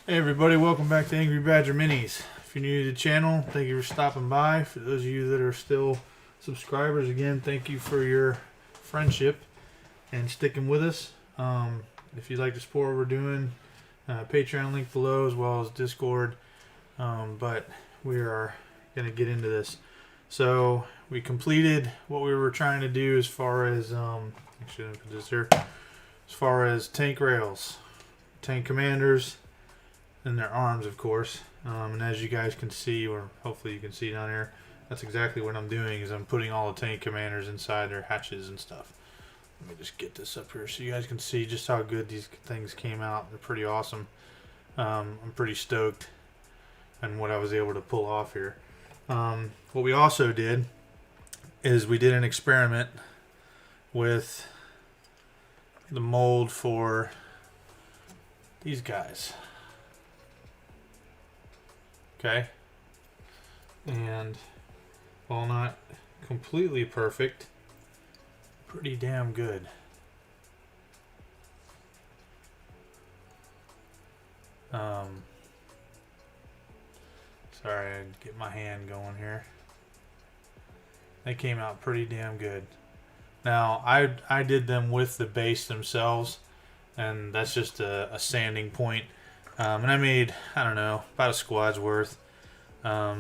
Hey everybody, welcome back to Angry Badger Minis. If you're new to the channel, thank you for stopping by. For those of you that are still subscribers, again, thank you for your friendship and sticking with us. If you'd like to support what we're doing, Patreon link below as well as Discord. But we are going to get into this. So we completed what we were trying to do as far as, actually let me put this here, as far as tank rails, tank commanders, and their arms, of course. And as you guys can see, or hopefully you can see down here, that's exactly what I'm doing, is I'm putting all the tank commanders inside their hatches and stuff. Let me just get this up here so you guys can see just how good these things came out. They're pretty awesome. I'm pretty stoked on what I was able to pull off here. What we also did is we did an experiment with the mold for these guys. Okay, and while not completely perfect, pretty damn good. Sorry, I get my hand going here. They came out pretty damn good. Now, I did them with the base themselves, and that's just a sanding point. And I made, I don't know, about a squad's worth.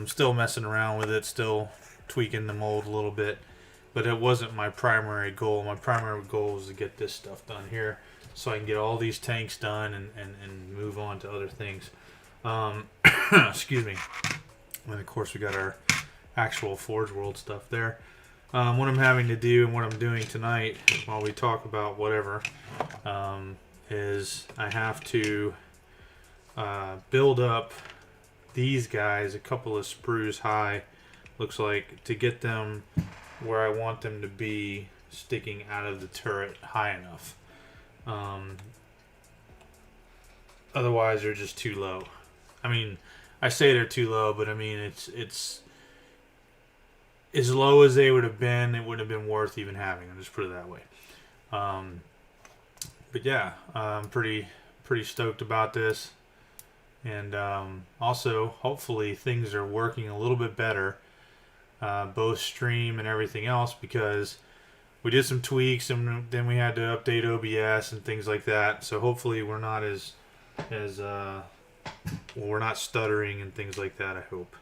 Still messing around with it, still tweaking the mold a little bit. But it wasn't my primary goal. My primary goal was to get this stuff done here, so I can get all these tanks done and move on to other things. Excuse me. And of course we got our actual Forge World stuff there. What I'm having to do and what I'm doing tonight while we talk about whatever is I have to build up these guys a couple of sprues high, looks like, to get them where I want them to be, sticking out of the turret high enough. Otherwise they're just too low. I mean, I say they're too low, but I mean it's as low as they would have been, it wouldn't have been worth even having. I'll just put it that way. But yeah, I'm pretty stoked about this. And also, hopefully, things are working a little bit better, both stream and everything else, because we did some tweaks and then we had to update OBS and things like that. So hopefully, we're not well, we're not stuttering and things like that, I hope.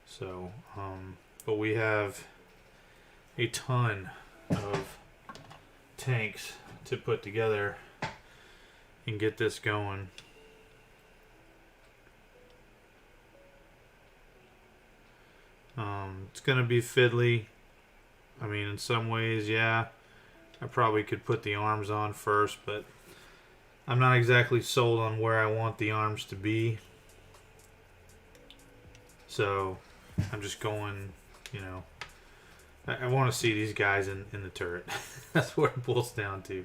So, but we have a ton of tanks to put together and get this going. It's gonna be fiddly. I mean, in some ways, yeah, I probably could put the arms on first, but I'm not exactly sold on where I want the arms to be. So I'm just going, you know, I want to see these guys in the turret. That's what it boils down to.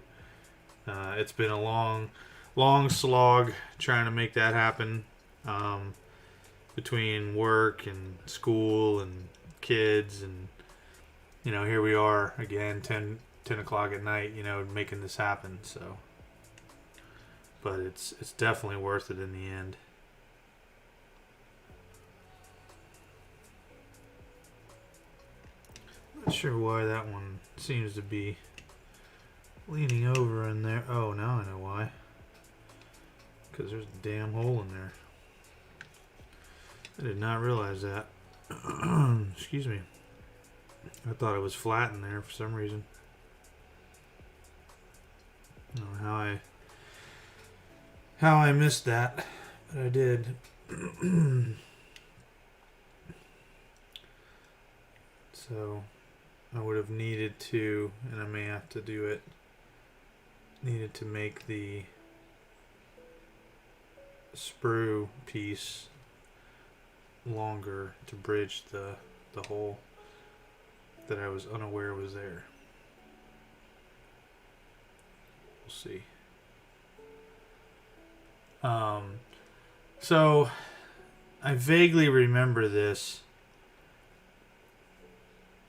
It's been a long slog trying to make that happen. Between work and school and kids, and you know, here we are again, 10 o'clock at night, you know, making this happen. So, but it's definitely worth it in the end. Not sure why that one seems to be leaning over in there. Oh, now I know why. Because there's a damn hole in there. I did not realize that. Excuse me. I thought it was flat in there for some reason. I don't know how I missed that, but I did. So I would have needed to, and I may have to do it, needed to make the sprue piece longer to bridge the hole that I was unaware was there. We'll see. So I vaguely remember this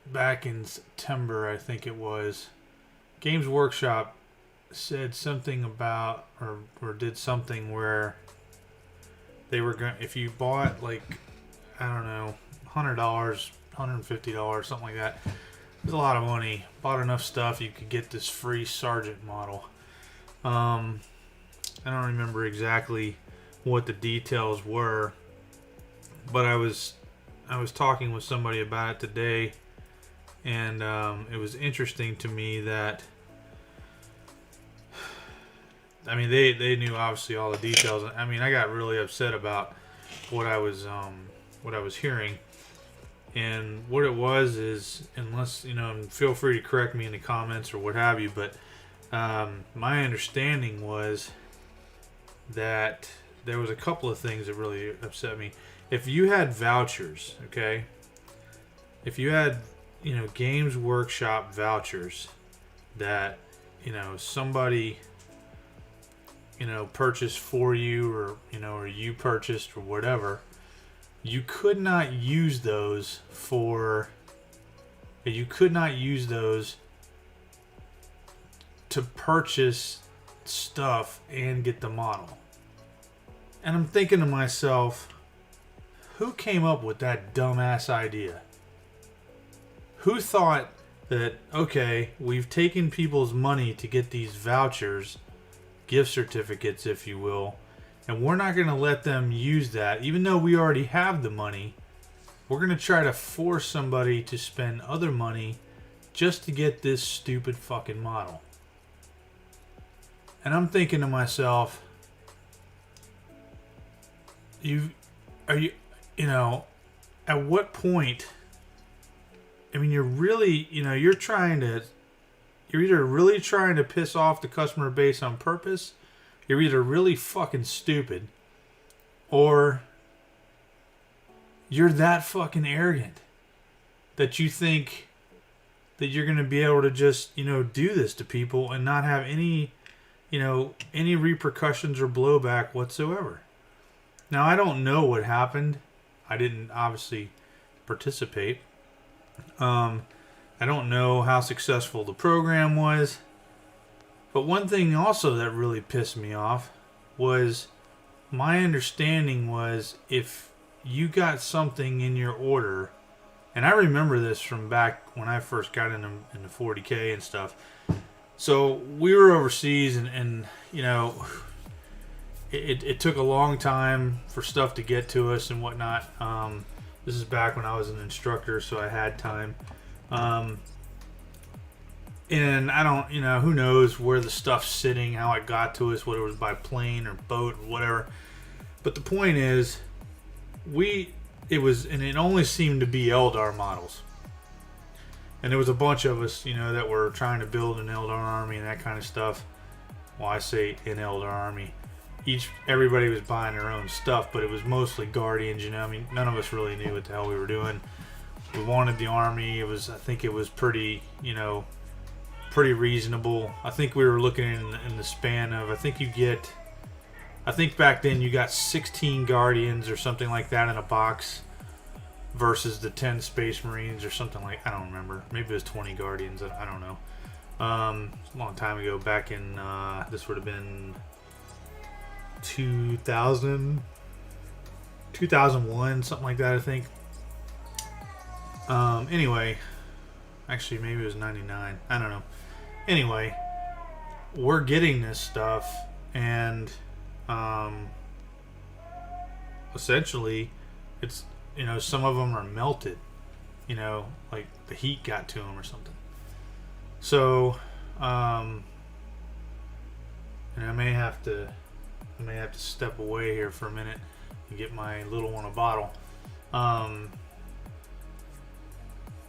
back in September, I think it was. Games Workshop said something about, or did something where they were going, if you bought like, I don't know, $100, $150, something like that. It was a lot of money. Bought enough stuff, you could get this free Sergeant model. I don't remember exactly what the details were, but I was talking with somebody about it today, and it was interesting to me that, I mean, they knew obviously all the details. I mean, I got really upset about what I was hearing, and what it was is, unless, you know, and feel free to correct me in the comments or what have you, but my understanding was that there was a couple of things that really upset me. If you had vouchers, okay, if you had, you know, Games Workshop vouchers that, you know, somebody, you know, purchased for you, or, you know, or you purchased or whatever, you could not use those to purchase stuff and get the model. And I'm thinking to myself, who came up with that dumbass idea? Who thought that, okay, we've taken people's money to get these vouchers, gift certificates, if you will, and we're not going to let them use that, even though we already have the money. We're going to try to force somebody to spend other money just to get this stupid fucking model. And I'm thinking to myself, you know, at what point, I mean, you're either really trying to piss off the customer base on purpose, you're either really fucking stupid, or you're that fucking arrogant that you think that you're going to be able to just, you know, do this to people and not have any, you know, any repercussions or blowback whatsoever. Now, I don't know what happened. I didn't obviously participate. I don't know how successful the program was. But one thing also that really pissed me off was, my understanding was, if you got something in your order, and I remember this from back when I first got into 40K and stuff. So we were overseas, and you know, it took a long time for stuff to get to us and whatnot. This is back when I was an instructor, so I had time. And I don't, you know, who knows where the stuff's sitting, how it got to us, whether it was by plane or boat or whatever. But the point is, it only seemed to be Eldar models. And there was a bunch of us, you know, that were trying to build an Eldar army and that kind of stuff. Well, I say an Eldar army. Everybody was buying their own stuff, but it was mostly Guardians, you know. I mean, none of us really knew what the hell we were doing. We wanted the army. I think it was pretty, you know, pretty reasonable. I think we were looking in the span of, I think back then you got 16 Guardians or something like that in a box versus the 10 Space Marines or something like, I don't remember. Maybe it was 20 Guardians. I don't know. A long time ago, back in, this would have been 2001, something like that, I think. Anyway, actually maybe it was 99. I don't know. Anyway, we're getting this stuff, and essentially it's, you know, some of them are melted, you know, like the heat got to them or something. So and I may have to step away here for a minute and get my little one a bottle. I'm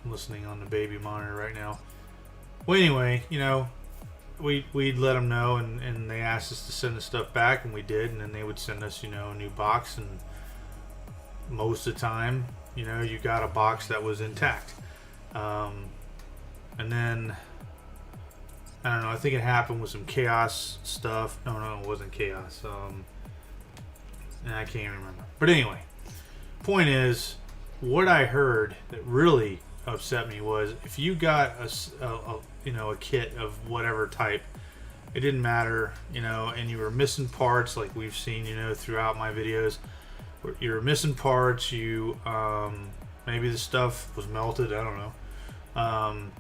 listening on the baby monitor right now. Well, anyway, you know, we'd let them know, and they asked us to send the stuff back, and we did, and then they would send us, you know, a new box, and most of the time, you know, you got a box that was intact. And then, I don't know, I think it happened with some chaos stuff. No, it wasn't chaos. And I can't remember. But anyway, point is, what I heard that really upset me was, if you got a kit of whatever type, it didn't matter, you know, and you were missing parts, like we've seen, you know, throughout my videos. you're missing parts. You maybe the stuff was melted. I don't know.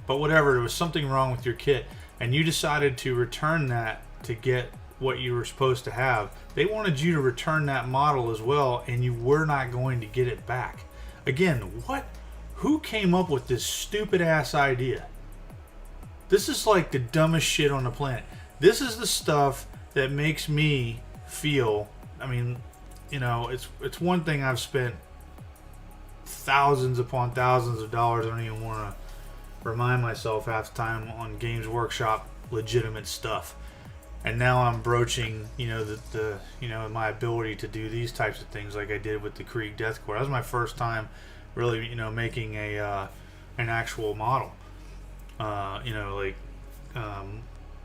But whatever, there was something wrong with your kit, and you decided to return that to get what you were supposed to have. They wanted you to return that model as well, and you were not going to get it back. Again, what? Who came up with this stupid ass idea? This is like the dumbest shit on the planet. This is the stuff that makes me feel, I mean, you know, it's one thing I've spent thousands upon thousands of dollars. I don't even want to remind myself half the time on Games Workshop legitimate stuff, and now I'm broaching, you know, the you know, my ability to do these types of things like I did with the Krieg Death Korps. That was my first time really, you know, making a an actual model, you know, like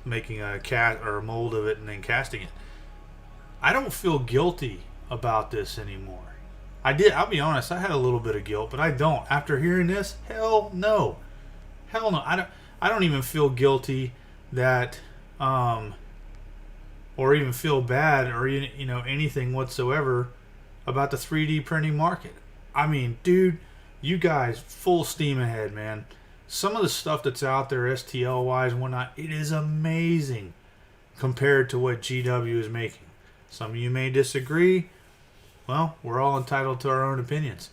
making a cat or a mold of it and then casting it. I don't feel guilty about this anymore. I'll be honest, I had a little bit of guilt, but I don't. After hearing this, hell no. Hell no. I don't even feel guilty that or even feel bad or, you know, anything whatsoever about the 3D printing market. I mean, dude, you guys full steam ahead, man. Some of the stuff that's out there STL wise and whatnot, it is amazing compared to what GW is making. Some of you may disagree. Well, we're all entitled to our own opinions.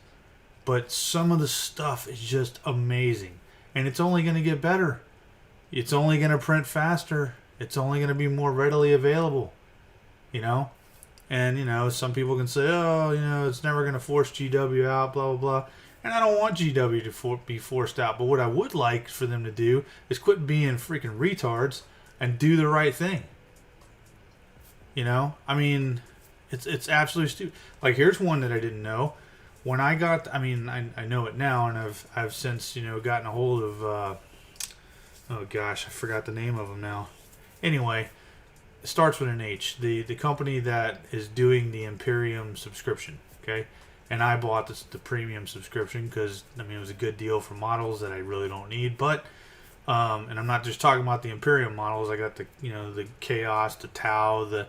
But some of the stuff is just amazing. And it's only going to get better. It's only going to print faster. It's only going to be more readily available. You know? And, you know, some people can say, oh, you know, it's never going to force GW out, blah, blah, blah. And I don't want GW to be forced out. But what I would like for them to do is quit being freaking retards and do the right thing. You know? I mean, it's absolutely stupid. Like, here's one that I didn't know. When I got, I mean, I know it now, and I've since, you know, gotten a hold of, oh gosh, I forgot the name of them now. Anyway, it starts with an H. The company that is doing the Imperium subscription, okay? And I bought the premium subscription because, I mean, it was a good deal for models that I really don't need. But, and I'm not just talking about the Imperium models. I got the, you know, the Chaos, the Tau, the,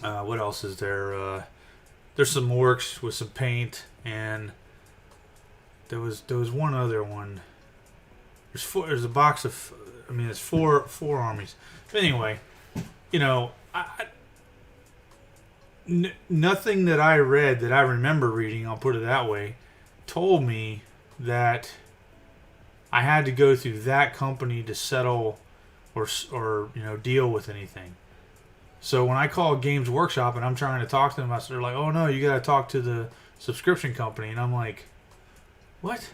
what else is there? There's some orcs with some paint, and there was one other one. There's a box of, I mean, it's four armies. But anyway, you know, nothing that I read that I remember reading, I'll put it that way, told me that I had to go through that company to settle or you know, deal with anything. So when I call Games Workshop and I'm trying to talk to them, they're like, oh no, you got to talk to the subscription company. And I'm like, what?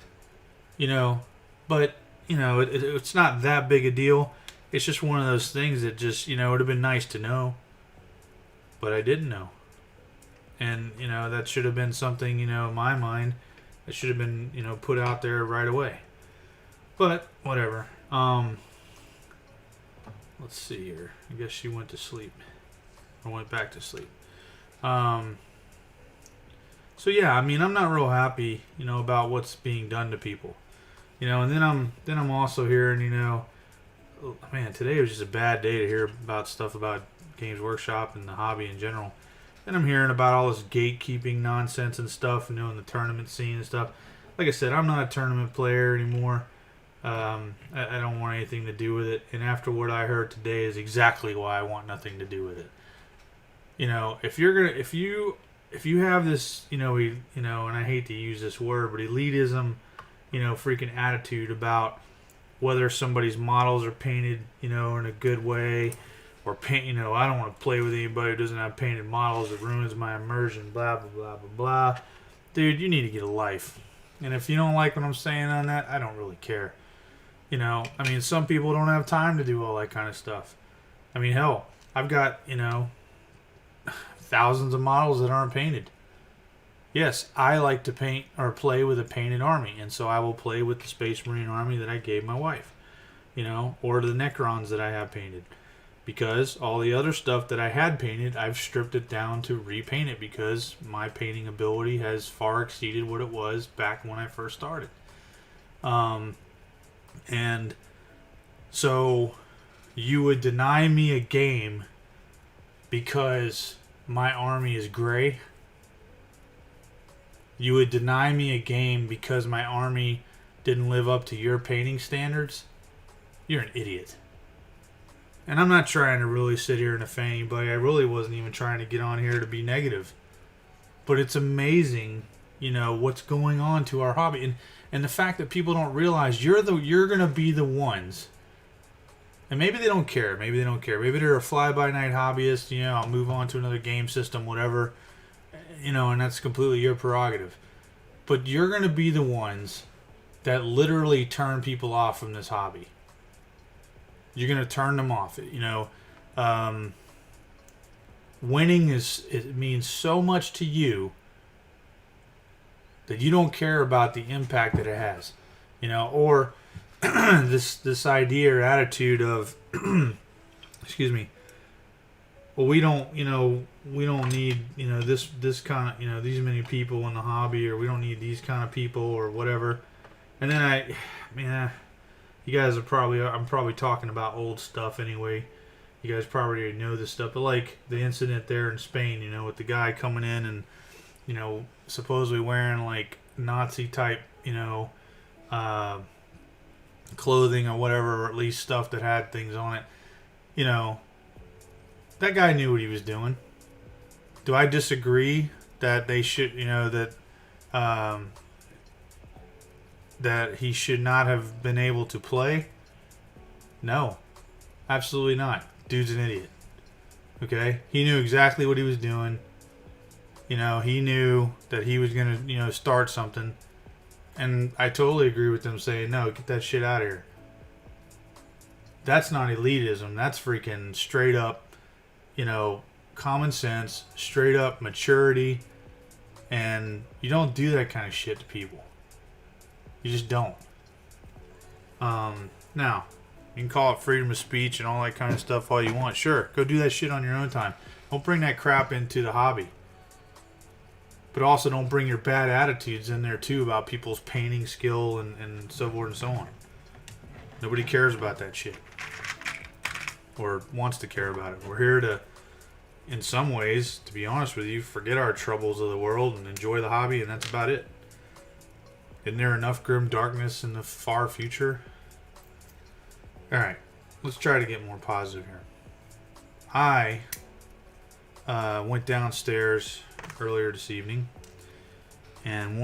You know, but, you know, it's not that big a deal. It's just one of those things that just, you know, it would have been nice to know. But I didn't know. And, you know, that should have been something, you know, in my mind, that should have been, you know, put out there right away. But, whatever. Let's see here. I guess she went to sleep. Or went back to sleep. So yeah, I mean, I'm not real happy, you know, about what's being done to people. You know, and then I'm also hearing, you know, man, today was just a bad day to hear about stuff about Games Workshop and the hobby in general. Then I'm hearing about all this gatekeeping nonsense and stuff, you know, in the tournament scene and stuff. Like I said, I'm not a tournament player anymore. I don't want anything to do with it. And after what I heard today is exactly why I want nothing to do with it. You know, if you have this, you know, and I hate to use this word, but elitism, you know, freaking attitude about whether somebody's models are painted, you know, in a good way, or paint, you know, I don't want to play with anybody who doesn't have painted models. It ruins my immersion, blah, blah, blah, blah, blah. Dude, you need to get a life. And if you don't like what I'm saying on that, I don't really care. You know, I mean, some people don't have time to do all that kind of stuff. I mean, hell, I've got, you know, thousands of models that aren't painted. Yes, I like to paint or play with a painted army, and so I will play with the Space Marine army that I gave my wife, you know, or the Necrons that I have painted. Because all the other stuff that I had painted, I've stripped it down to repaint it because my painting ability has far exceeded what it was back when I first started. And so you would deny me a game because my army is gray. You would deny me a game because my army didn't live up to your painting standards? You're an idiot. And I'm not trying to really sit here and offend anybody. I really wasn't even trying to get on here to be negative. But it's amazing, you know, what's going on to our hobby. And the fact that people don't realize you're going to be the ones. And maybe they don't care. Maybe they don't care. Maybe they're a fly-by-night hobbyist. You know, I'll move on to another game system, whatever. You know, and that's completely your prerogative. But you're going to be the ones that literally turn people off from this hobby. You're going to turn them off. You know, winning it means so much to you that you don't care about the impact that it has. You know, or this idea or attitude of excuse me, well, we don't need, you know, this kind of, you know, these many people in the hobby, or we don't need these kind of people or whatever. And then you guys are I'm probably talking about old stuff anyway. You guys probably already know this stuff, but like the incident there in Spain, you know, with the guy coming in and, you know, supposedly wearing like Nazi type, you know, clothing or whatever, or at least stuff that had things on it. You know, that guy knew what he was doing. Do I disagree that they should, you know, that he should not have been able to play? No, absolutely not. Dude's an idiot. Okay? He knew exactly what he was doing. You know, he knew that he was going to, you know, start something. And I totally agree with them saying, no, get that shit out of here. That's not elitism. That's freaking straight up, you know, common sense, straight up maturity. And you don't do that kind of shit to people. You just don't. Now, you can call it freedom of speech and all that kind of stuff all you want. Sure, go do that shit on your own time. Don't bring that crap into the hobby. But also don't bring your bad attitudes in there too about people's painting skill and so forth and so on. Nobody cares about that shit. Or wants to care about it. We're here to, in some ways, to be honest with you, forget our troubles of the world and enjoy the hobby, and that's about it. Isn't there enough grim darkness in the far future? Alright, let's try to get more positive here. I went downstairs earlier this evening, and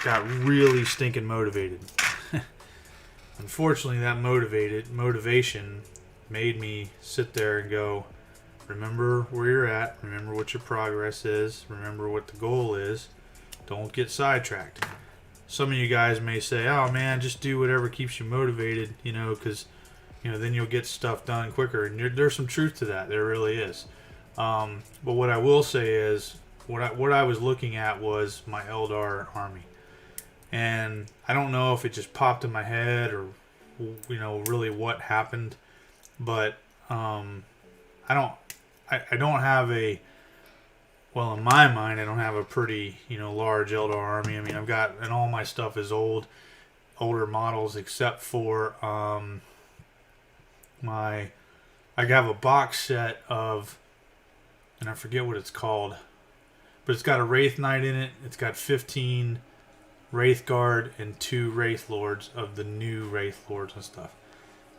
got really stinking motivated. Unfortunately, that motivation made me sit there and go, remember where you're at, remember what your progress is, remember what the goal is, don't get sidetracked. Some of you guys may say, oh man, just do whatever keeps you motivated, you know, because, you know, then you'll get stuff done quicker. And there's some truth to that. There really is. But what I will say is, what I was looking at was my Eldar army. And I don't know if it just popped in my head or, you know, really what happened. But I don't have a, well, in my mind, I don't have a pretty, you know, large Eldar army. I mean, I've got, and all my stuff is older models except for I have a box set of, and I forget what it's called, but it's got a Wraith Knight in it. It's got 15 Wraith Guard and 2 Wraith Lords of the new Wraith Lords and stuff.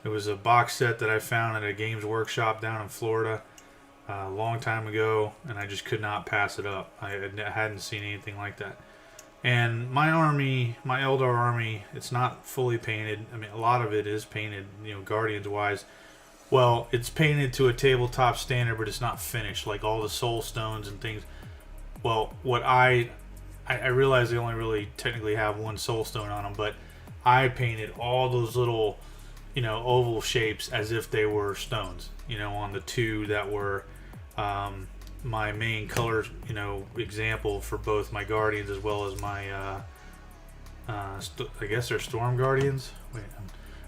It was a box set that I found at a Games Workshop down in Florida a long time ago, and I just could not pass it up. I hadn't seen anything like that. And my army, my Eldar army, it's not fully painted. I mean, a lot of it is painted, you know, Guardians-wise. Well, it's painted to a tabletop standard, but it's not finished, like all the soul stones and things. Well, what I realize they only really technically have one soul stone on them, but I painted all those little, you know, oval shapes as if they were stones, you know, on the 2 that were my main color, you know, example for both my Guardians as well as my, I guess they're Storm Guardians. Wait,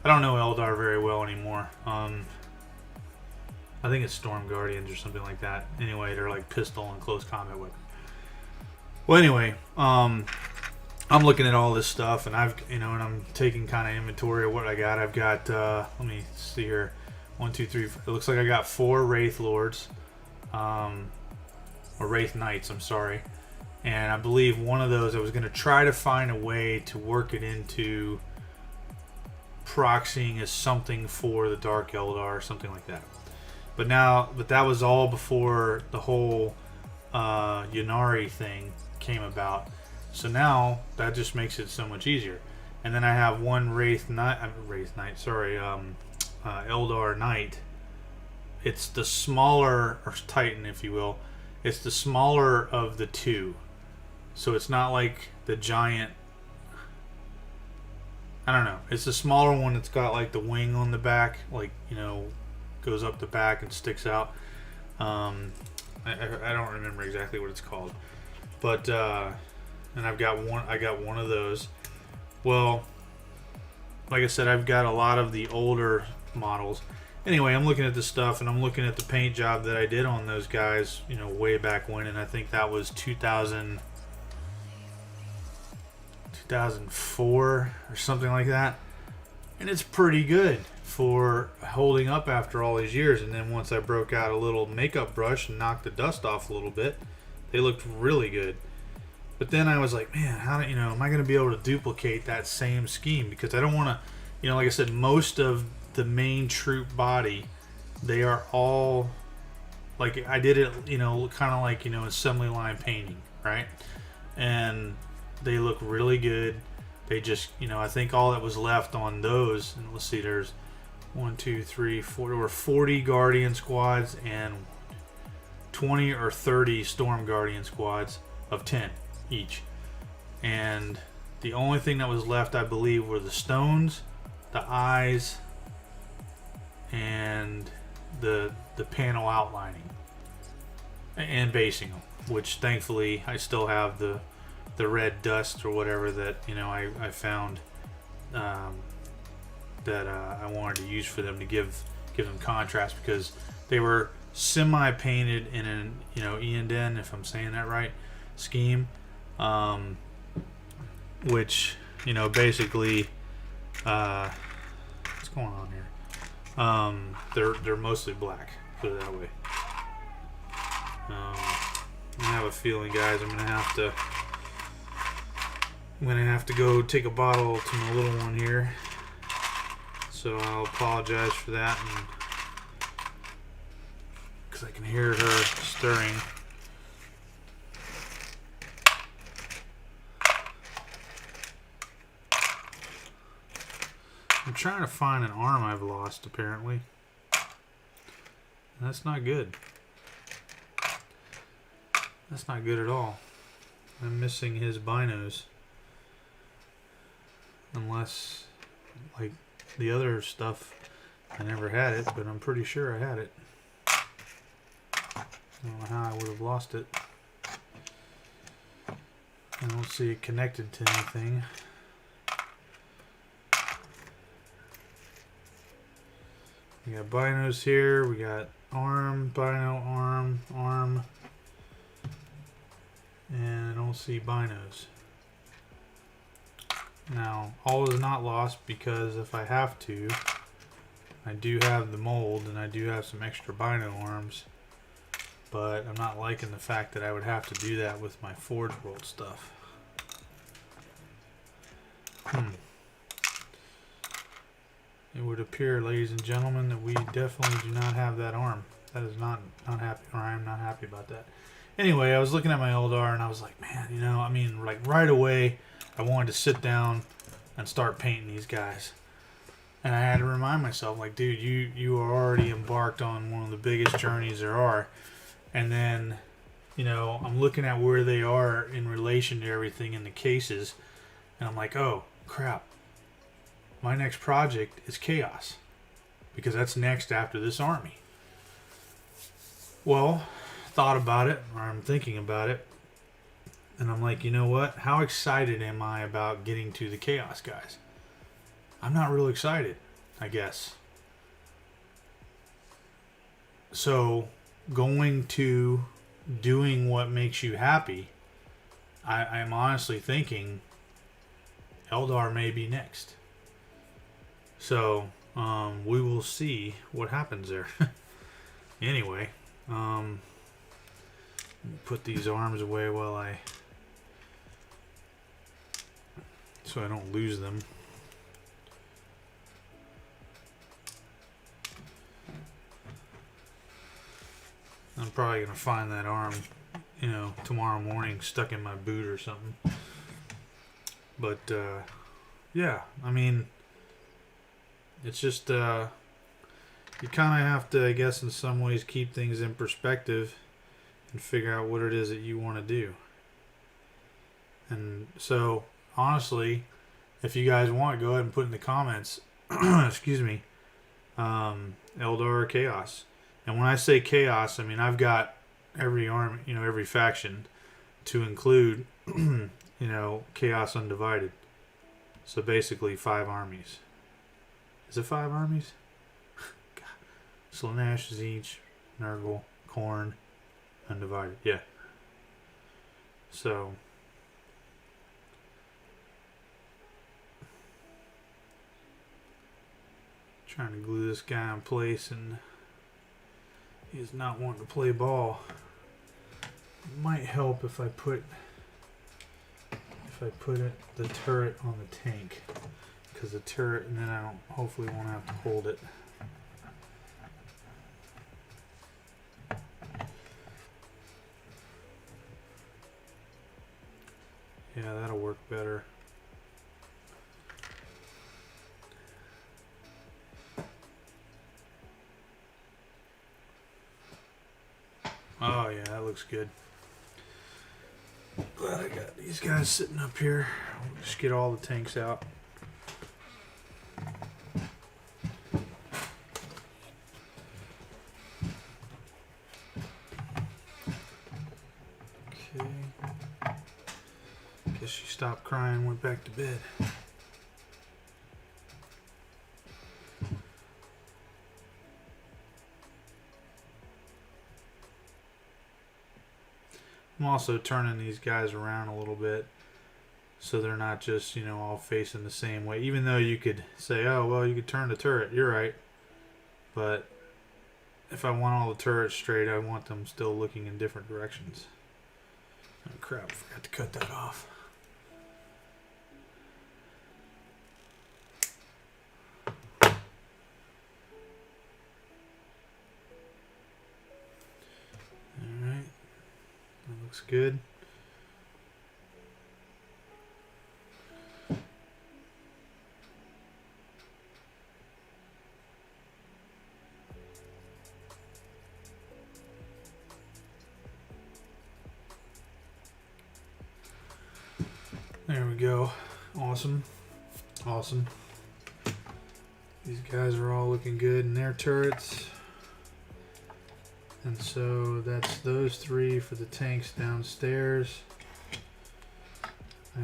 I don't know Eldar very well anymore. I think it's Storm Guardians or something like that. Anyway, they're like pistol and close combat weapon. Well, anyway, I'm looking at all this stuff, and and I'm taking kind of inventory of what I got. I've got, let me see here, 1, 2, 3. It looks like I got 4 Wraith Lords. or Wraith Knights, I'm sorry. And I believe one of those, I was going to try to find a way to work it into proxying as something for the Dark Eldar or something like that. But that was all before the whole Ynnari thing came about. So now that just makes it so much easier. And then I have one Eldar Knight. It's the smaller, or Titan if you will. It's the smaller of the two. So it's not like the giant, I don't know. It's the smaller one that's got like the wing on the back, like, you know, goes up the back and sticks out. I don't remember exactly what it's called, but and I got one of those. Well, like I said, I've got a lot of the older models. Anyway, I'm looking at this stuff and I'm looking at the paint job that I did on those guys, you know, way back when, and I think that was 2004 or something like that. And it's pretty good for holding up after all these years. And then once I broke out a little makeup brush and knocked the dust off a little bit, they looked really good. But then I was like, man, how do you know, am I going to be able to duplicate that same scheme? Because I don't want to, you know, like I said, most of the main troop body, they are all like, I did it, you know, kind of like, you know, assembly line painting, right? And they look really good. They just, you know, I think all that was left on those, and let's see, there's 1, 2, 3, 4, there were 40 Guardian squads and 20 or 30 Storm Guardian squads of 10 each. And the only thing that was left, I believe, were the stones, the eyes, and the panel outlining and basing them, which thankfully I still have the red dust or whatever that, you know, I found that I wanted to use for them to give them contrast, because they were semi-painted in an, you know, Ian Den, if I'm saying that right, scheme, which, you know, basically what's going on here, they're mostly black, put it that way. I have a feeling, guys, I'm gonna have to go take a bottle to my little one here, so I'll apologize for that, because I can hear her stirring. I'm trying to find an arm I've lost, apparently. That's not good. That's not good at all. I'm missing his binos. Unless, like, the other stuff, I never had it, but I'm pretty sure I had it. I don't know how I would have lost it. I don't see it connected to anything. We got binos here, we got arm, bino, arm, and I don't see binos. Now, all is not lost, because if I have to, I do have the mold and I do have some extra bino arms, but I'm not liking the fact that I would have to do that with my Forge World stuff. It would appear, ladies and gentlemen, that we definitely do not have that arm. That is not happy, or I am not happy about that. Anyway, I was looking at my Eldar and I was like, man, you know, I mean, like right away, I wanted to sit down and start painting these guys. And I had to remind myself, like, dude, you are already embarked on one of the biggest journeys there are. And then, you know, I'm looking at where they are in relation to everything in the cases. And I'm like, oh, crap. My next project is Chaos, because that's next after this army. Well, thought about it, or I'm thinking about it, and I'm like, you know what? How excited am I about getting to the Chaos guys? I'm not real excited, I guess. So, going to doing what makes you happy, I'm honestly thinking Eldar may be next. So, we will see what happens there. Anyway, Put these arms away while so I don't lose them. I'm probably gonna find that arm, you know, tomorrow morning stuck in my boot or something. But yeah, I mean, it's just you kind of have to, I guess, in some ways keep things in perspective and figure out what it is that you want to do. And so, honestly, if you guys want, go ahead and put in the comments, excuse me, Eldar or Chaos. And when I say Chaos, I mean I've got every army, you know, every faction to include, you know, Chaos Undivided. So basically 5 armies. Is it 5 armies? Slaanesh, Tzeentch, Nurgle, Khorne, Undivided. Yeah. So trying to glue this guy in place, and he's not wanting to play ball. It might help if I put the turret on the tank, because the turret, and then I don't, hopefully won't have to hold it. Yeah, that'll work better. Oh yeah, that looks good. Glad I got these guys sitting up here. We'll just get all the tanks out. Okay. Guess she stopped crying and went back to bed. I'm also turning these guys around a little bit so they're not just, you know, all facing the same way. Even though you could say, oh, well, you could turn the turret. You're right. But if I want all the turrets straight, I want them still looking in different directions. Oh, crap. I forgot to cut that off. Alright. That looks good. There we go. Awesome. Awesome. These guys are all looking good in their turrets. And so that's those 3 for the tanks downstairs.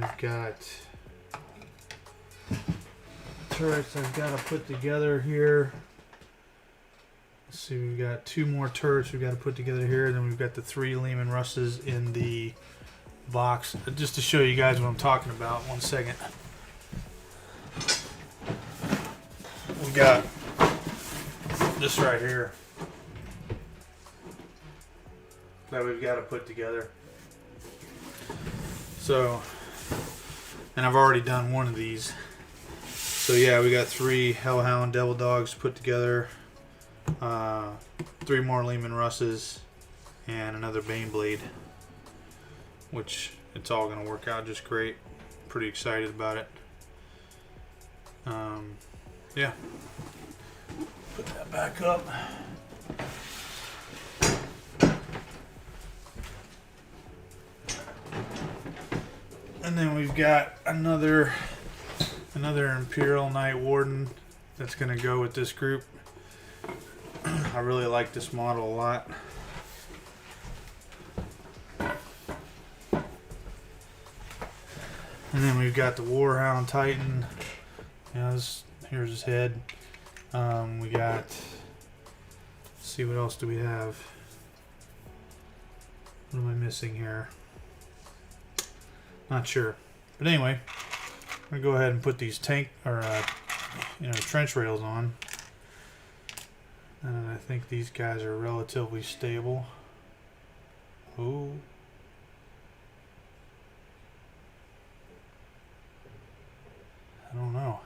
I've got turrets I've got to put together here. Let's see, we've got 2 more turrets we've got to put together here. And then we've got the 3 Lehman Russes in the box. Just to show you guys what I'm talking about. 1 second. We got this right here that we've got to put together. So, and I've already done one of these. So yeah, we got 3 Hellhound Devil Dogs put together, 3 more Lehman Russes, and another Baneblade, which it's all going to work out just great. Pretty excited about it. Yeah. Put that back up. And then we've got another Imperial Night Warden that's going to go with this group. I really like this model a lot. And then we've got the Warhound Titan. You know, here's his head. We got, let's see, what else do we have? What am I missing here? Not sure. But anyway, I'm going to go ahead and put these tank, or trench rails on. And I think these guys are relatively stable. Oh. I don't know.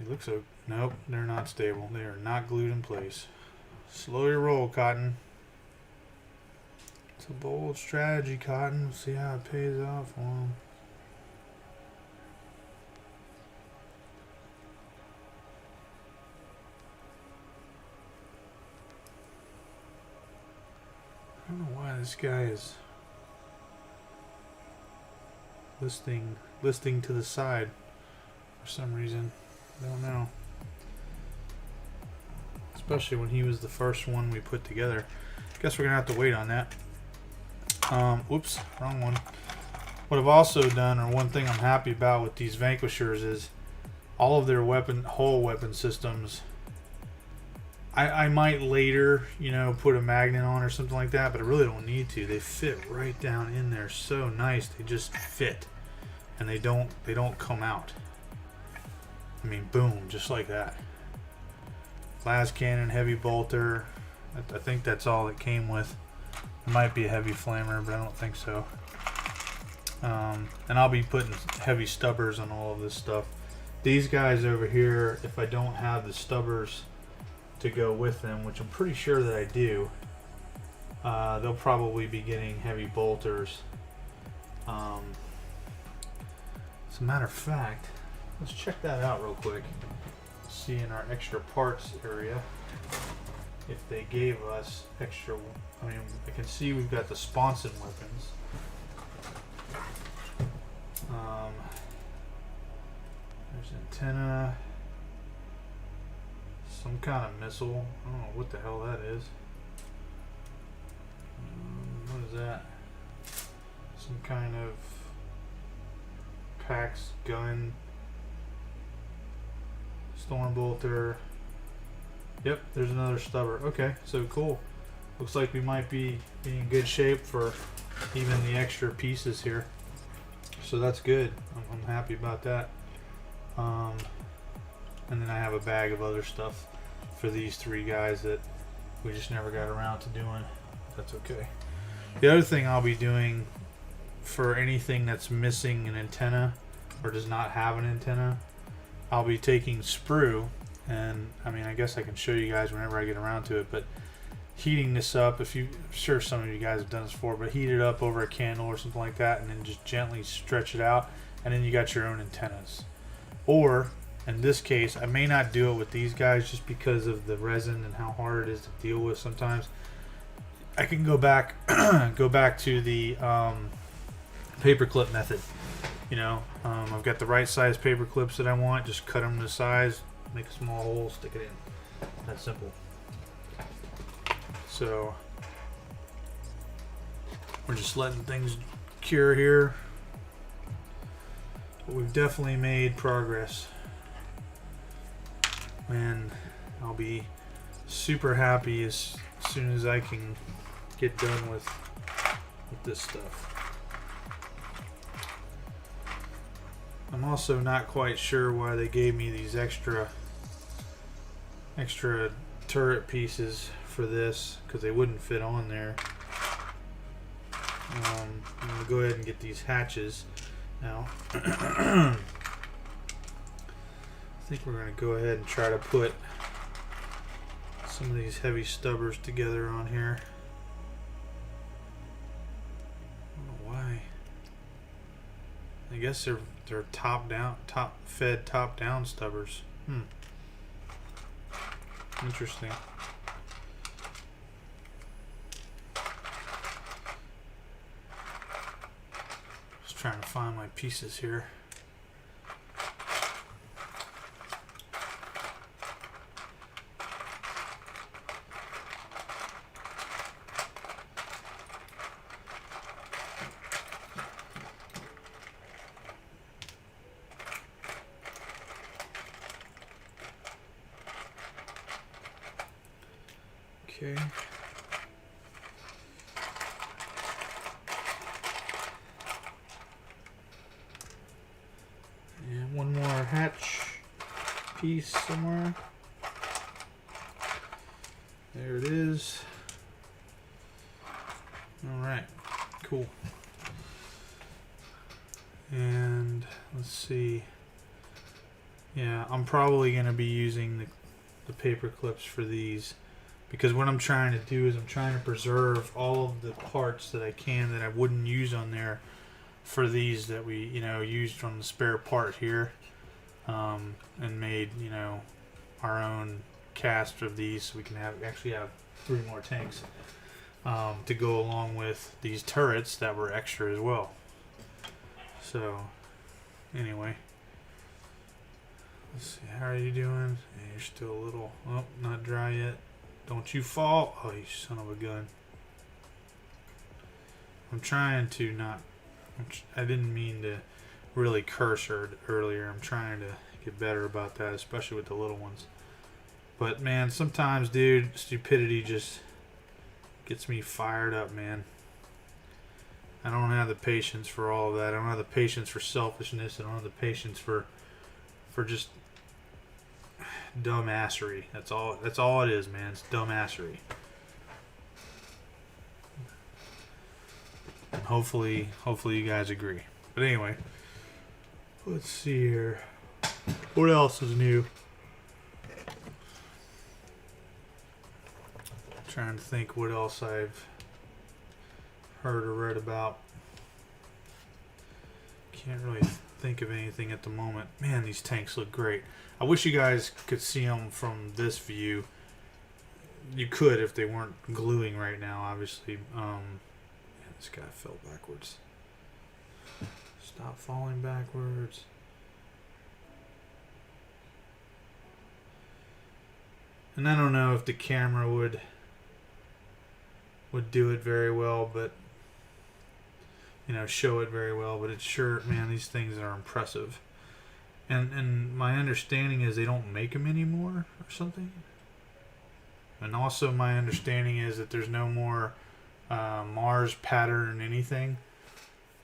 It looks so. Nope, they're not stable. They are not glued in place. Slow your roll, Cotton. It's a bold strategy, Cotton. We'll see how it pays off for them. I don't know why this guy is listing to the side for some reason. I don't know. Especially when he was the first one we put together. Guess we're gonna have to wait on that. Oops, wrong one. What I've also done, or one thing I'm happy about with these Vanquishers, is all of their whole weapon systems. I might later, you know, put a magnet on or something like that, but I really don't need to. They fit right down in there so nice. They just fit, and they don't come out. I mean, boom, just like that. Glass cannon, heavy bolter. I think that's all it came with. It might be a heavy flamer, but I don't think so. And I'll be putting heavy stubbers on all of this stuff. These guys over here, if I don't have the stubbers to go with them, which I'm pretty sure that I do, they'll probably be getting heavy bolters. As a matter of fact, let's check that out real quick. See in our extra parts area if they gave us extra. I mean, I can see we've got the sponson weapons. There's antenna, some kind of missile. I don't know what the hell that is. What is that? Some kind of Pax gun. Storm bolter. Yep, there's another stubber. Okay, so cool. Looks like we might be in good shape for even the extra pieces here. So that's good. I'm happy about that. And then I have a bag of other stuff for these three guys that we just never got around to doing. That's okay. The other thing I'll be doing for anything that's missing an antenna or does not have an antenna, I'll be taking sprue, and I mean, I guess I can show you guys whenever I get around to it, but heating this up, I'm sure some of you guys have done this before, but heat it up over a candle or something like that, and then just gently stretch it out, and then you got your own antennas. Or in this case, I may not do it with these guys just because of the resin and how hard it is to deal with sometimes. I can go back to the paperclip method. You know, I've got the right size paper clips that I want. Just cut them to size, make a small hole, stick it in. That's simple. So we're just letting things cure here. But we've definitely made progress. And I'll be super happy as soon as I can get done with this stuff. I'm also not quite sure why they gave me these extra turret pieces for this, because they wouldn't fit on there. I'm going to go ahead and get these hatches now. I think we're going to go ahead and try to put some of these heavy stubbers together on here. I don't know why. I guess they're top down stubbers. Interesting. Just trying to find my pieces here. Okay. And one more hatch piece somewhere. There it is. cool. And let's see. Yeah, I'm probably going to be using the paper clips for these, because what I'm trying to do is I'm trying to preserve all of the parts that I can that I wouldn't use on there for these that we, you know, used from the spare part here, and made, you know, our own cast of these, so we can actually have 3 more tanks to go along with these turrets that were extra as well. So anyway, let's see, how are you doing? Yeah, you're still a little, oh, not dry yet. Don't you fall. Oh, you son of a gun. I'm trying to not, I didn't mean to really curse her earlier. I'm trying to get better about that, especially with the little ones. But man, sometimes, dude, stupidity just gets me fired up, man. I don't have the patience for all of that. I don't have the patience for selfishness. I don't have the patience for just dumbassery. That's all it is, man. It's dumbassery. And hopefully you guys agree. But anyway, let's see here. What else is new? I'm trying to think what else I've heard or read about. Can't really think of anything at the moment. Man, these tanks look great. I wish you guys could see them from this view. You could if they weren't gluing right now, obviously. Yeah, this guy fell backwards. Stop falling backwards. And I don't know if the camera would do it very well, but you know, show it very well, but it's sure, man, these things are impressive. And my understanding is they don't make them anymore or something. And also my understanding is that there's no more Mars pattern anything.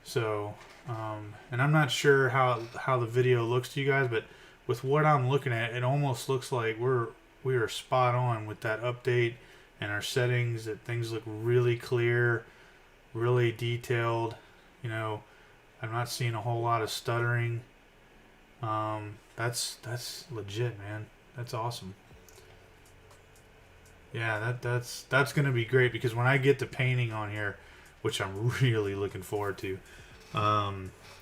So, and I'm not sure how the video looks to you guys, but with what I'm looking at, it almost looks like we are spot on with that update and our settings, that things look really clear, really detailed. You know, I'm not seeing a whole lot of stuttering. That's legit, man. That's awesome. Yeah, that's gonna be great, because when I get to painting on here, which I'm really looking forward to, I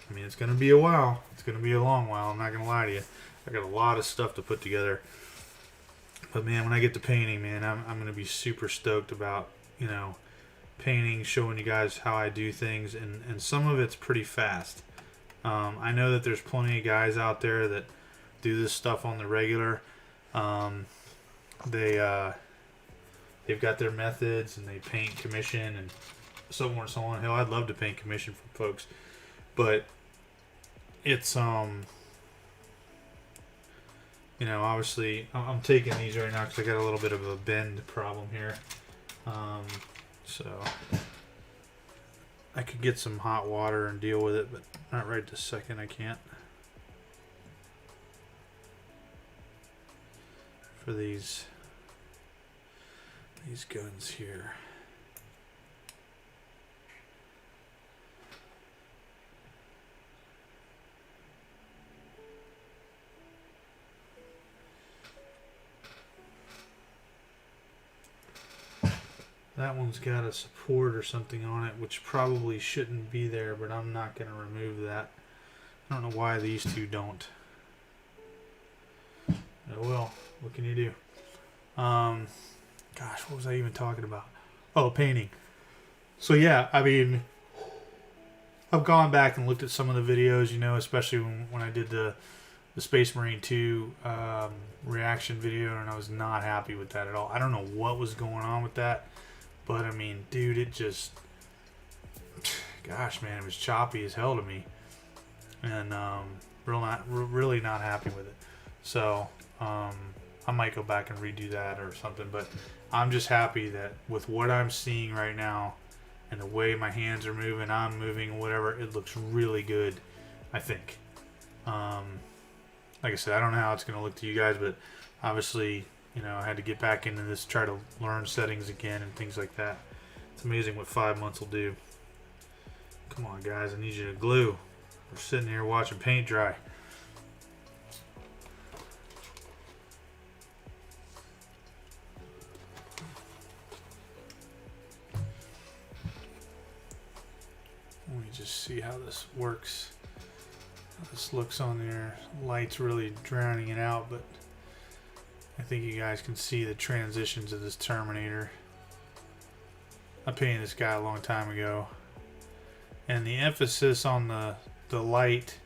mean, it's gonna be a while. It's gonna be a long while. I'm not gonna lie to you. I got a lot of stuff to put together. But man, when I get to painting, man, I'm gonna be super stoked about, you know, painting, showing you guys how I do things, and some of it's pretty fast. I know that there's plenty of guys out there that do this stuff on the regular. They've got their methods, and they paint commission and so on and so on. Hell, I'd love to paint commission for folks, but it's you know, obviously I'm taking these right now because I got a little bit of a bend problem here. So I could get some hot water and deal with it, but not right this second. I can't. For these guns here. That one's got a support or something on it, which probably shouldn't be there, but I'm not going to remove that. I don't know why these two don't. Oh well, what can you do? Gosh, what was I even talking about? Oh, painting. So yeah, I mean, I've gone back and looked at some of the videos, you know, especially when I did the Space Marine 2 reaction video, and I was not happy with that at all. I don't know what was going on with that. But I mean, dude, it just, gosh, man, it was choppy as hell to me, and really not happy with it. So I might go back and redo that or something. But I'm just happy that with what I'm seeing right now, and the way my hands are moving, I'm moving, whatever, it looks really good, I think. Like I said, I don't know how it's going to look to you guys, but obviously, you know, I had to get back into this, try to learn settings again and things like that. It's amazing what 5 months will do. Come on, guys, I need you to glue. We're sitting here watching paint dry. Let me just see how this works. How this looks on there. Light's really drowning it out, but I think you guys can see the transitions of this Terminator. I painted this guy a long time ago, and the emphasis on the light,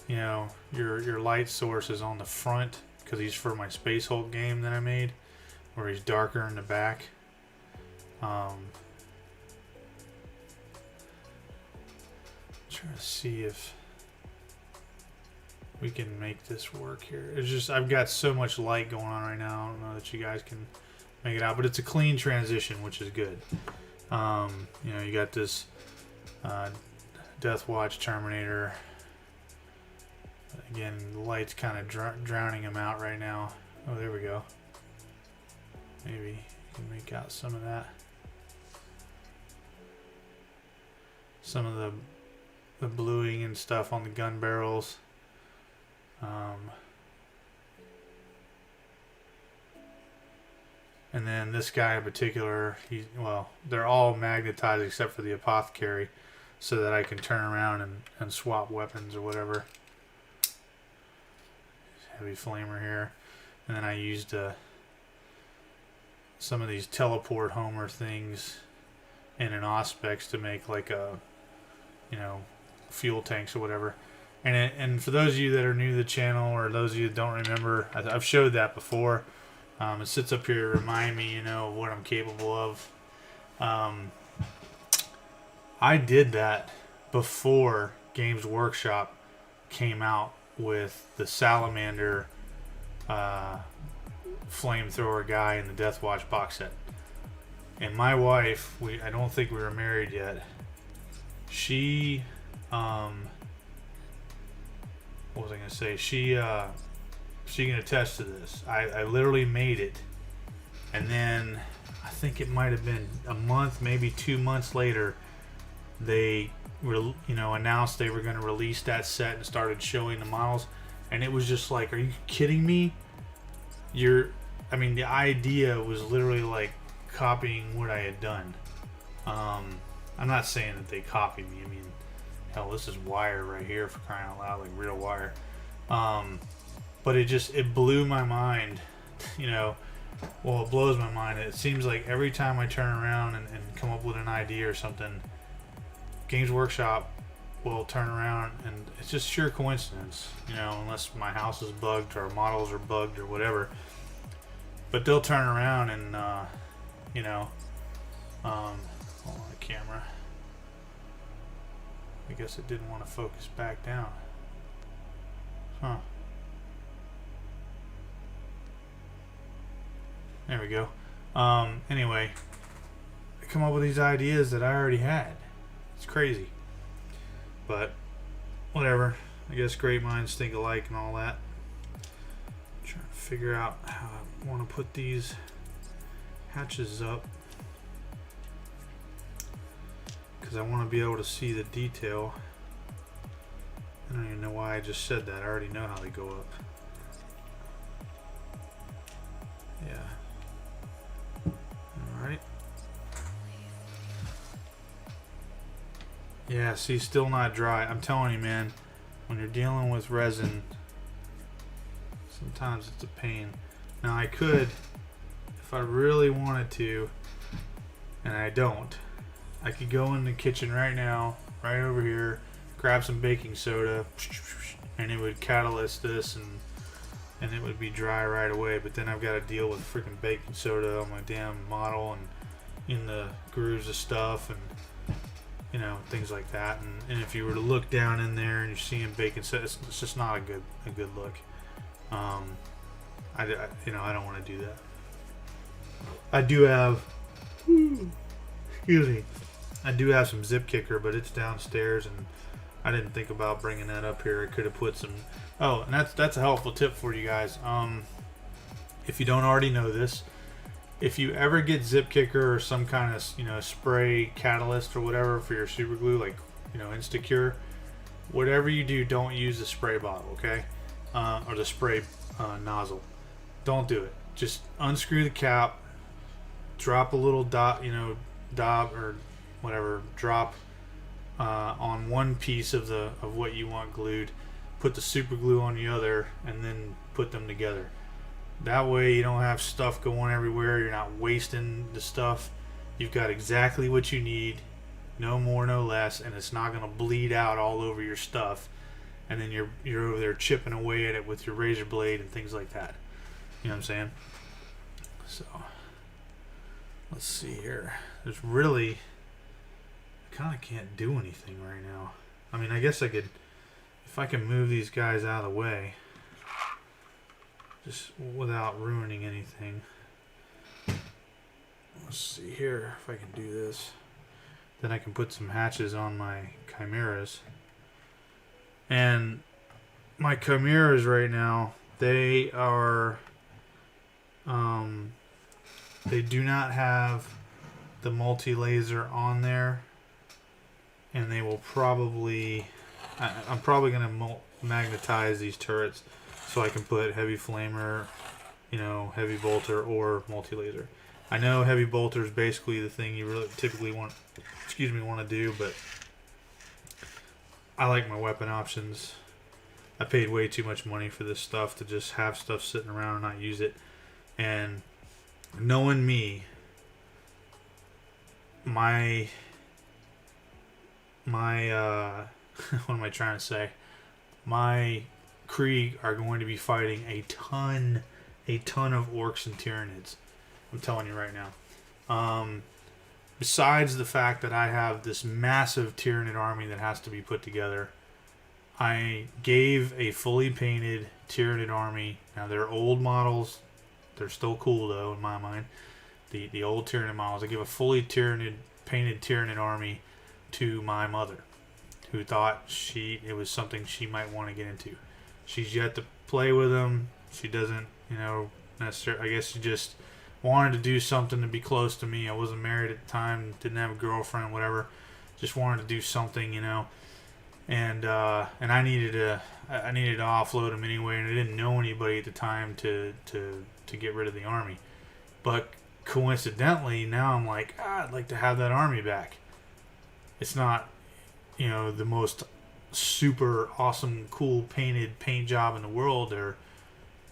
you know, your light source is on the front, because he's for my Space Hulk game that I made, where he's darker in the back. Trying to see if we can make this work here. It's just, I've got so much light going on right now. I don't know that you guys can make it out, but it's a clean transition, which is good. You know, you got this Death Watch Terminator. Again, the light's kind of drowning him out right now. Oh, there we go. Maybe you can make out some of that. Some of the bluing and stuff on the gun barrels. And then this guy in particular, well, they're all magnetized except for the apothecary, so that I can turn around and swap weapons or whatever. Heavy flamer here. And then I used some of these teleport homer things in an Auspex to make like a, you know, fuel tanks or whatever. And for those of you that are new to the channel, or those of you that don't remember, I've showed that before. It sits up here to remind me, you know, of what I'm capable of. I did that before Games Workshop came out with the Salamander flamethrower guy in the Death Watch box set. And my wife, I don't think we were married yet. She, what was I gonna say? She can attest to this. I literally made it, and then I think it might have been a month, maybe 2 months later, they announced they were going to release that set and started showing the models, and it was just like, are you kidding me? I mean, the idea was literally like copying what I had done. I'm not saying that they copied me. I mean, hell, this is wire right here, for crying out loud, like real wire. But it blew my mind, you know. Well, it blows my mind. It seems like every time I turn around and come up with an idea or something, Games Workshop will turn around, and it's just sheer coincidence, you know, unless my house is bugged or models are bugged or whatever. But they'll turn around and, you know, hold on the camera. I guess it didn't want to focus back down. Huh. There we go. Anyway, I come up with these ideas that I already had. It's crazy. But, whatever. I guess great minds think alike and all that. I'm trying to figure out how I want to put these hatches up, because I want to be able to see the detail. I don't even know why I just said that. I already know how they go up. Yeah. Alright. Yeah, see, still not dry. I'm telling you, man, when you're dealing with resin, sometimes it's a pain. Now, I could, if I really wanted to, and I don't, I could go in the kitchen right now, right over here, grab some baking soda, and it would catalyst this, and it would be dry right away. But then I've got to deal with freaking baking soda on my damn model and in the grooves of stuff, and you know, things like that. And if you were to look down in there and you're seeing baking soda, it's just not a good look. I don't want to do that. I do have, excuse me, I do have some zip kicker, but it's downstairs, and I didn't think about bringing that up here. I could have put some. Oh, and that's a helpful tip for you guys. If you don't already know this, if you ever get zip kicker or some kind of, you know, spray catalyst or whatever for your super glue, like, you know, Instacure, whatever you do, don't use the spray bottle, okay? Or the spray nozzle. Don't do it. Just unscrew the cap, drop a little dot, you know, dab or whatever, drop on one piece of what you want glued, put the super glue on the other, and then put them together. That way you don't have stuff going everywhere. You're not wasting the stuff. You've got exactly what you need, no more, no less, and it's not going to bleed out all over your stuff. And then you're over there chipping away at it with your razor blade and things like that. You know what I'm saying? So let's see here. There's really, I kind of can't do anything right now. I mean, I guess I could, if I can move these guys out of the way, just without ruining anything. Let's see here if I can do this. Then I can put some hatches on my chimeras. And my chimeras right now, they are, they do not have the multi-laser on there, and they will probably, I'm probably going to magnetize these turrets so I can put heavy flamer, you know, heavy bolter or multi-laser. I know heavy bolter is basically the thing you really typically want to do, but I like my weapon options. I paid way too much money for this stuff to just have stuff sitting around and not use it. And knowing me, my what am I trying to say? My Krieg are going to be fighting a ton of orcs and Tyranids. I'm telling you right now. Besides the fact that I have this massive Tyranid army that has to be put together, I gave a fully painted Tyranid army. Now they're old models. They're still cool though in my mind. The old Tyranid models. I gave a fully painted Tyranid army to my mother, who thought it was something she might want to get into. She's yet to play with them. She doesn't, you know, necessarily. I guess she just wanted to do something to be close to me. I wasn't married at the time, didn't have a girlfriend, whatever. Just wanted to do something, you know. And I needed to offload them anyway, and I didn't know anybody at the time to get rid of the army. But coincidentally, now I'm like, I'd like to have that army back. It's not, you know, the most super awesome, cool paint job in the world.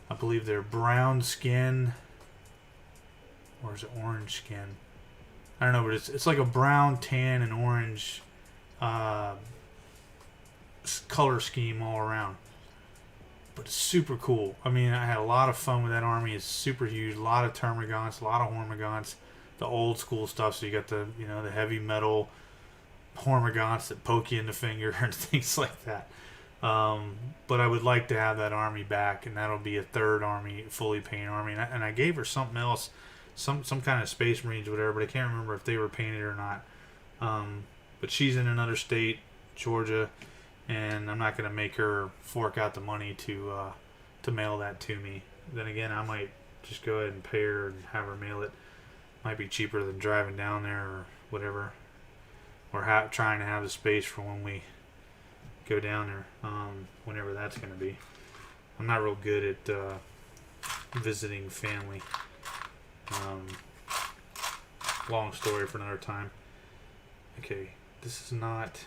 I believe they're brown skin. Or is it orange skin? I don't know, but it's like a brown, tan, and orange color scheme all around. But it's super cool. I mean, I had a lot of fun with that army. It's super huge. A lot of termagants, a lot of hormagaunts. The old school stuff. So you got the, you know, the heavy metal hormagaunts that poke you in the finger and things like that. But I would like to have that army back, and that'll be a third army, fully painted army. And I gave her something else. Some kind of Space Marines or whatever, but I can't remember if they were painted or not. But she's in another state, Georgia, and I'm not going to make her fork out the money to mail that to me. Then again, I might just go ahead and pay her and have her mail it. Might be cheaper than driving down there or whatever, or trying to have the space for when we go down there, whenever that's going to be. I'm not real good at visiting family. Long story for another time. Okay, this is not.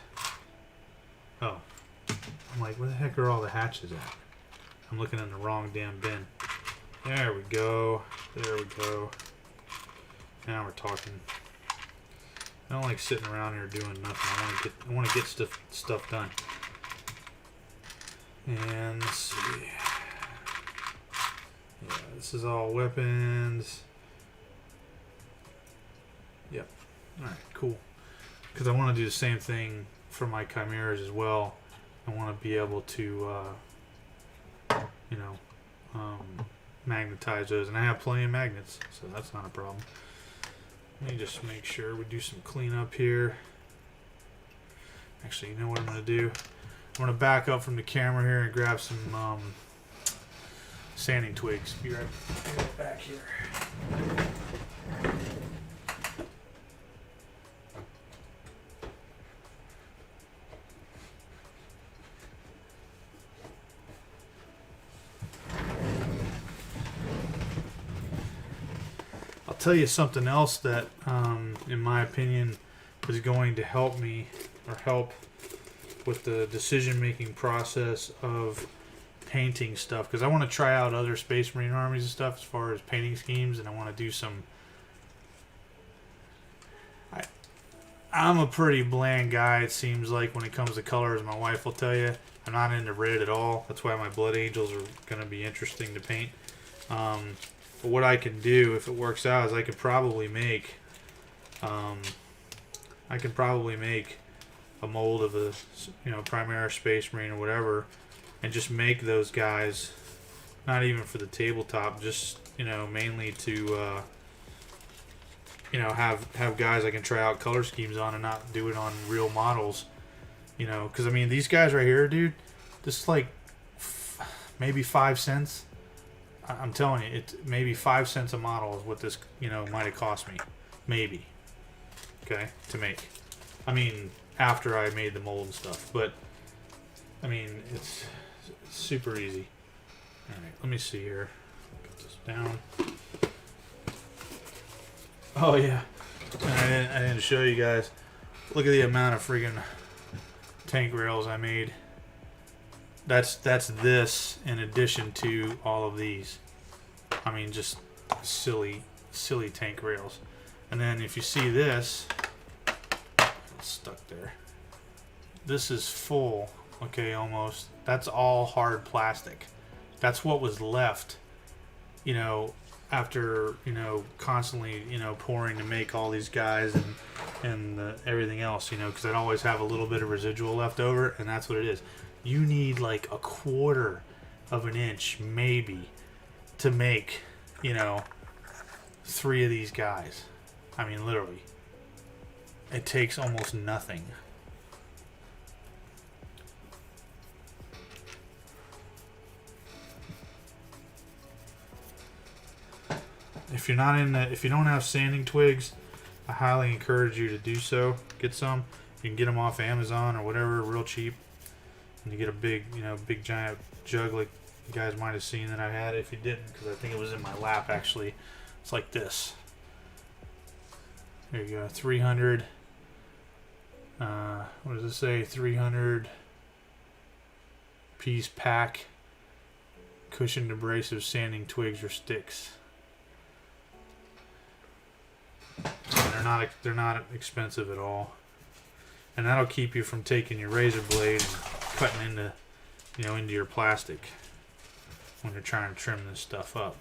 Oh, I'm like, where the heck are all the hatches at? I'm looking in the wrong damn bin. There we go. There we go. Now we're talking. I don't like sitting around here doing nothing. I want to get stuff done. And let's see. Yeah, this is all weapons. Yep. Alright, cool. Because I want to do the same thing for my chimeras as well. I want to be able to, you know, magnetize those. And I have plenty of magnets, so that's not a problem. Let me just make sure we do some cleanup here. Actually, you know what I'm going to do? I'm going to back up from the camera here and grab some sanding twigs. Be right back here. tell you something else that, in my opinion, is going to help me, or help with the decision-making process of painting stuff, because I want to try out other Space Marine armies and stuff as far as painting schemes, and I want to do some. I'm a pretty bland guy, it seems like, when it comes to colors. My wife will tell you I'm not into red at all. That's why my Blood Angels are going to be interesting to paint. But what I can do, if it works out, is I could probably make a mold of a, you know, Primaris Space Marine or whatever, and just make those guys, not even for the tabletop, just, you know, mainly to you know, have guys I can try out color schemes on and not do it on real models, you know, because I mean, these guys right here, dude, this is like maybe 5 cents. I'm telling you, it's maybe 5 cents a model is what this, you know, might have cost me, maybe, okay, to make. I mean, after I made the mold and stuff, but I mean, it's super easy. All right, let me see here. Put this down. Oh yeah, and I didn't show you guys. Look at the amount of freaking tank rails I made. That's this in addition to all of these. I mean, just silly tank rails. And then if you see this, it's stuck there. This is full, okay, almost. That's all hard plastic. That's what was left, you know, after, you know, constantly, you know, pouring to make all these guys and everything else, you know, because I'd always have a little bit of residual left over, and that's what it is. You need like 1/4 of an inch maybe to make, you know, 3 of these guys. I mean, literally, it takes almost nothing. If you're not in the, if you don't have sanding twigs, I highly encourage you to do so. Get some. You can get them off Amazon or whatever, real cheap. And you get a big, you know, big giant jug like you guys might have seen that I had. If you didn't, because I think it was in my lap actually. It's like this. There you go, 300. What does it say? 300 piece pack cushioned abrasive sanding twigs or sticks. They're not expensive at all, and that'll keep you from taking your razor blade and cutting into, you know, into your plastic when you're trying to trim this stuff up.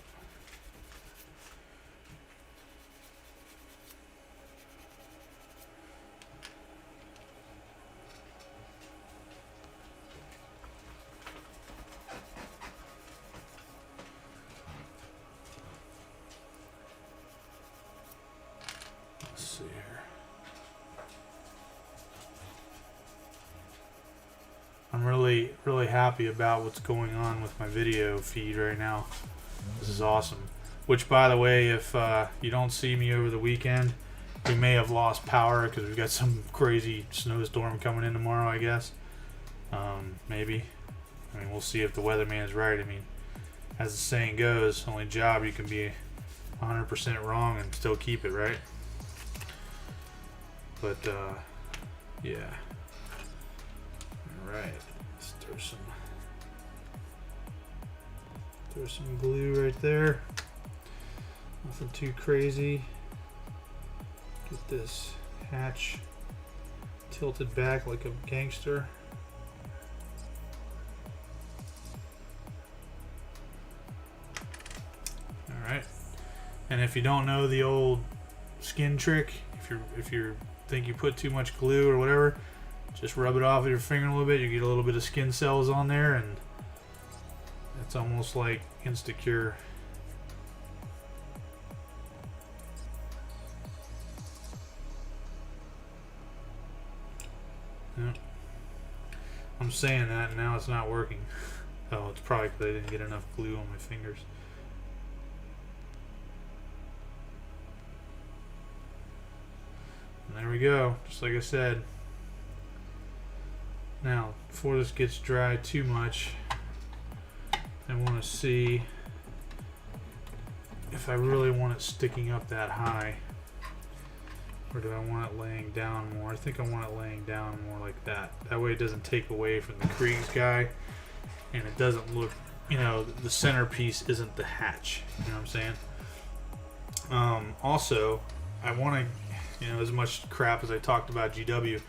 I'm really happy about what's going on with my video feed right now. This is awesome. Which, by the way, if you don't see me over the weekend, we may have lost power because we've got some crazy snowstorm coming in tomorrow, I guess. Maybe. I mean, we'll see if the weatherman is right. I mean, as the saying goes, only job you can be 100% wrong and still keep it, right? But, yeah. Alright, let's throw some glue right there. Nothing too crazy. Get this hatch tilted back like a gangster. Alright. And if you don't know the old skin trick, if you think you put too much glue or whatever, just rub it off with your finger a little bit. You get a little bit of skin cells on there, and it's almost like insta-cure. Yeah. I'm saying that, and now it's not working. Oh, it's probably because I didn't get enough glue on my fingers. And there we go, just like I said. Now, before this gets dry too much, I want to see if I really want it sticking up that high, or do I want it laying down more? I think I want it laying down more like that. That way it doesn't take away from the Krieg's guy, and it doesn't look, you know, the centerpiece isn't the hatch. You know what I'm saying? Also, I want to, you know, as much crap as I talked about GW,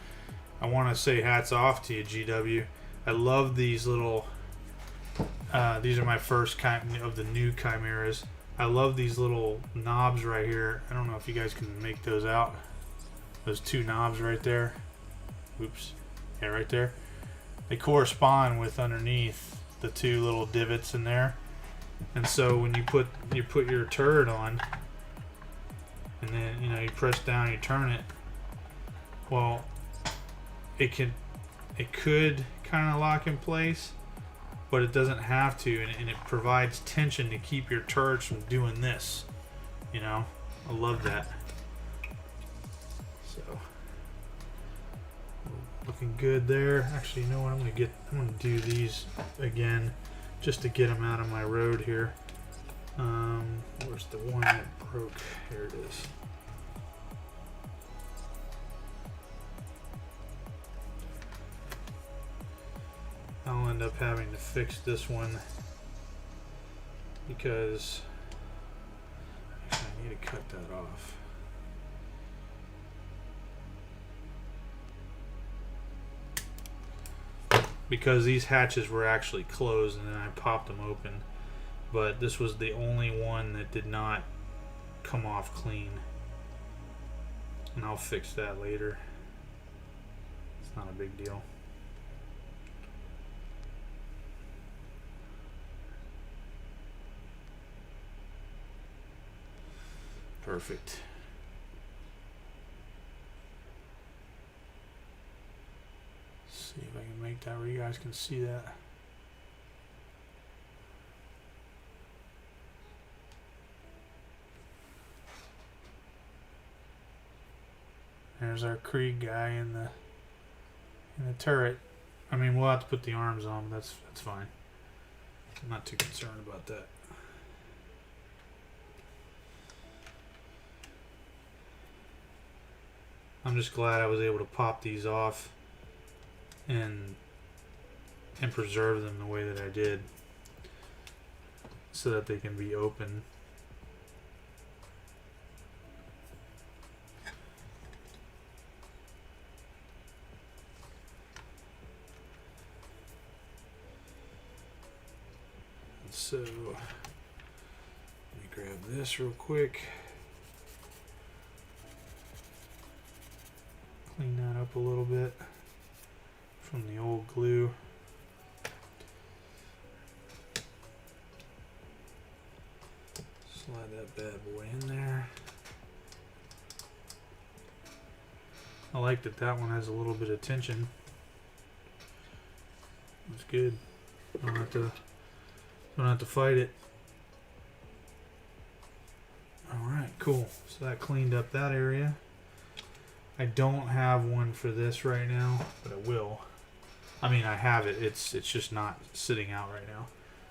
I want to say hats off to you, GW. I love these little, these are my first kind of the new Chimeras. I love these little knobs right here. I don't know if you guys can make those out. Those two knobs right there. Oops. Yeah, right there. They correspond with underneath the two little divots in there. And so when you put your turret on, and then, you know, you press down, you turn it, well, it could kind of lock in place, but it doesn't have to, and it provides tension to keep your turrets from doing this. You know, I love that. So, looking good there. Actually, you know what? I'm gonna do these again, just to get them out of my road here. Where's the one that broke? Here it is. I'll end up having to fix this one because I need to cut that off. Because these hatches were actually closed and then I popped them open, but this was the only one that did not come off clean, and I'll fix that later. It's not a big deal. Perfect. Let's see if I can make that where you guys can see that. There's our Krieg guy in the turret. I mean, we'll have to put the arms on, but that's fine. I'm not too concerned about that. I'm just glad I was able to pop these off and preserve them the way that I did, so that they can be open. So let me grab this real quick. Clean that up a little bit from the old glue. Slide that bad boy in there. I like that that one has a little bit of tension. That's good. Don't have to fight it. Alright, cool. So that cleaned up that area. I don't have one for this right now, but I will. I mean, I have it. It's just not sitting out right now.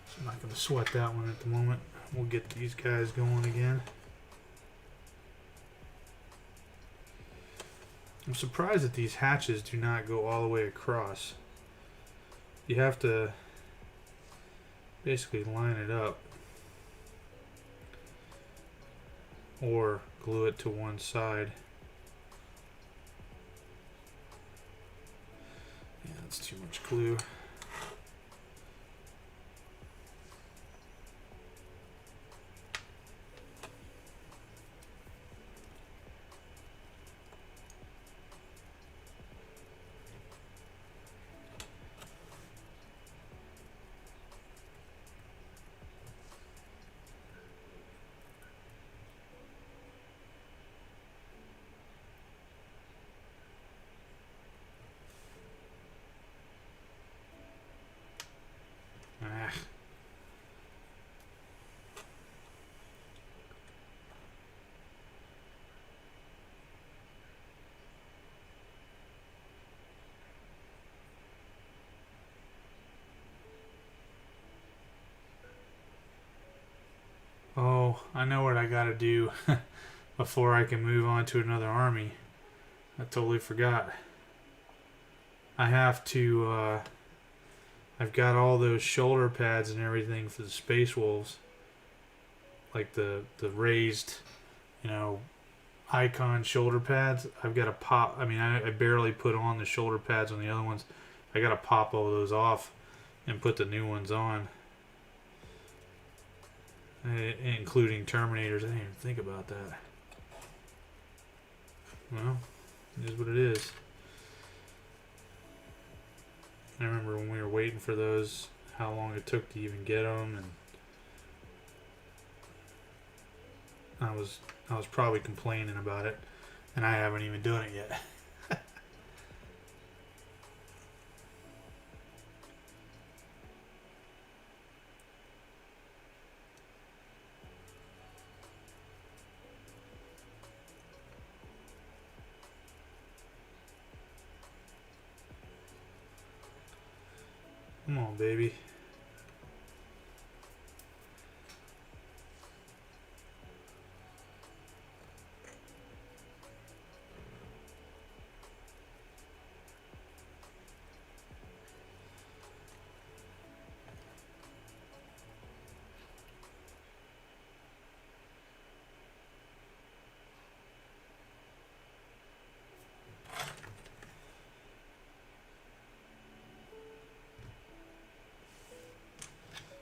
So I'm not going to sweat that one at the moment. We'll get these guys going again. I'm surprised that these hatches do not go all the way across. You have to basically line it up or glue it to one side. Yeah, that's too much glue. I know what I gotta do before I can move on to another army. I totally forgot. I have to, I've got all those shoulder pads and everything for the Space Wolves. Like the raised, you know, icon shoulder pads. I've got to pop, I mean, I barely put on the shoulder pads on the other ones. I got to pop all those off and put the new ones on. Including Terminators. I didn't even think about that. Well, it is what it is. I remember when we were waiting for those, how long it took to even get them, and I was probably complaining about it, and I haven't even done it yet. Come on, baby.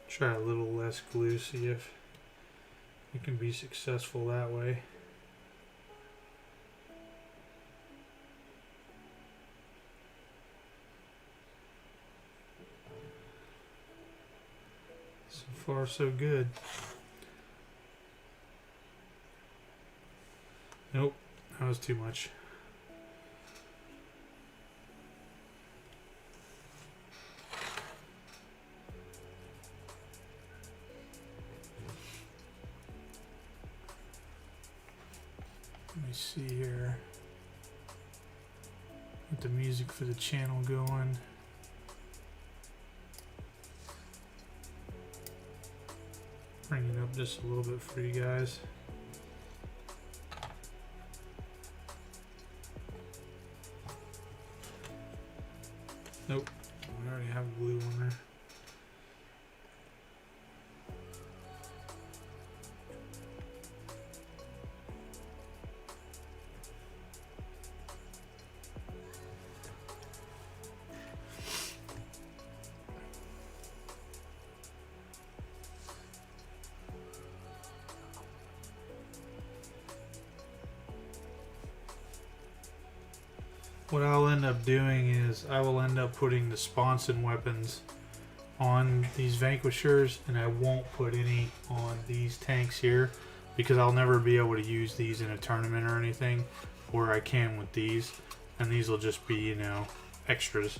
Try a little less glue, see if you can be successful that way. So far, so good. Nope, that was too much. Let me see here. Get the music for the channel going. Bring it up just a little bit for you guys. Nope, we already have glue on there. What I'll end up doing is I will end up putting the sponson weapons on these Vanquishers, and I won't put any on these tanks here because I'll never be able to use these in a tournament or anything, where I can with these, and these will just be, you know, extras.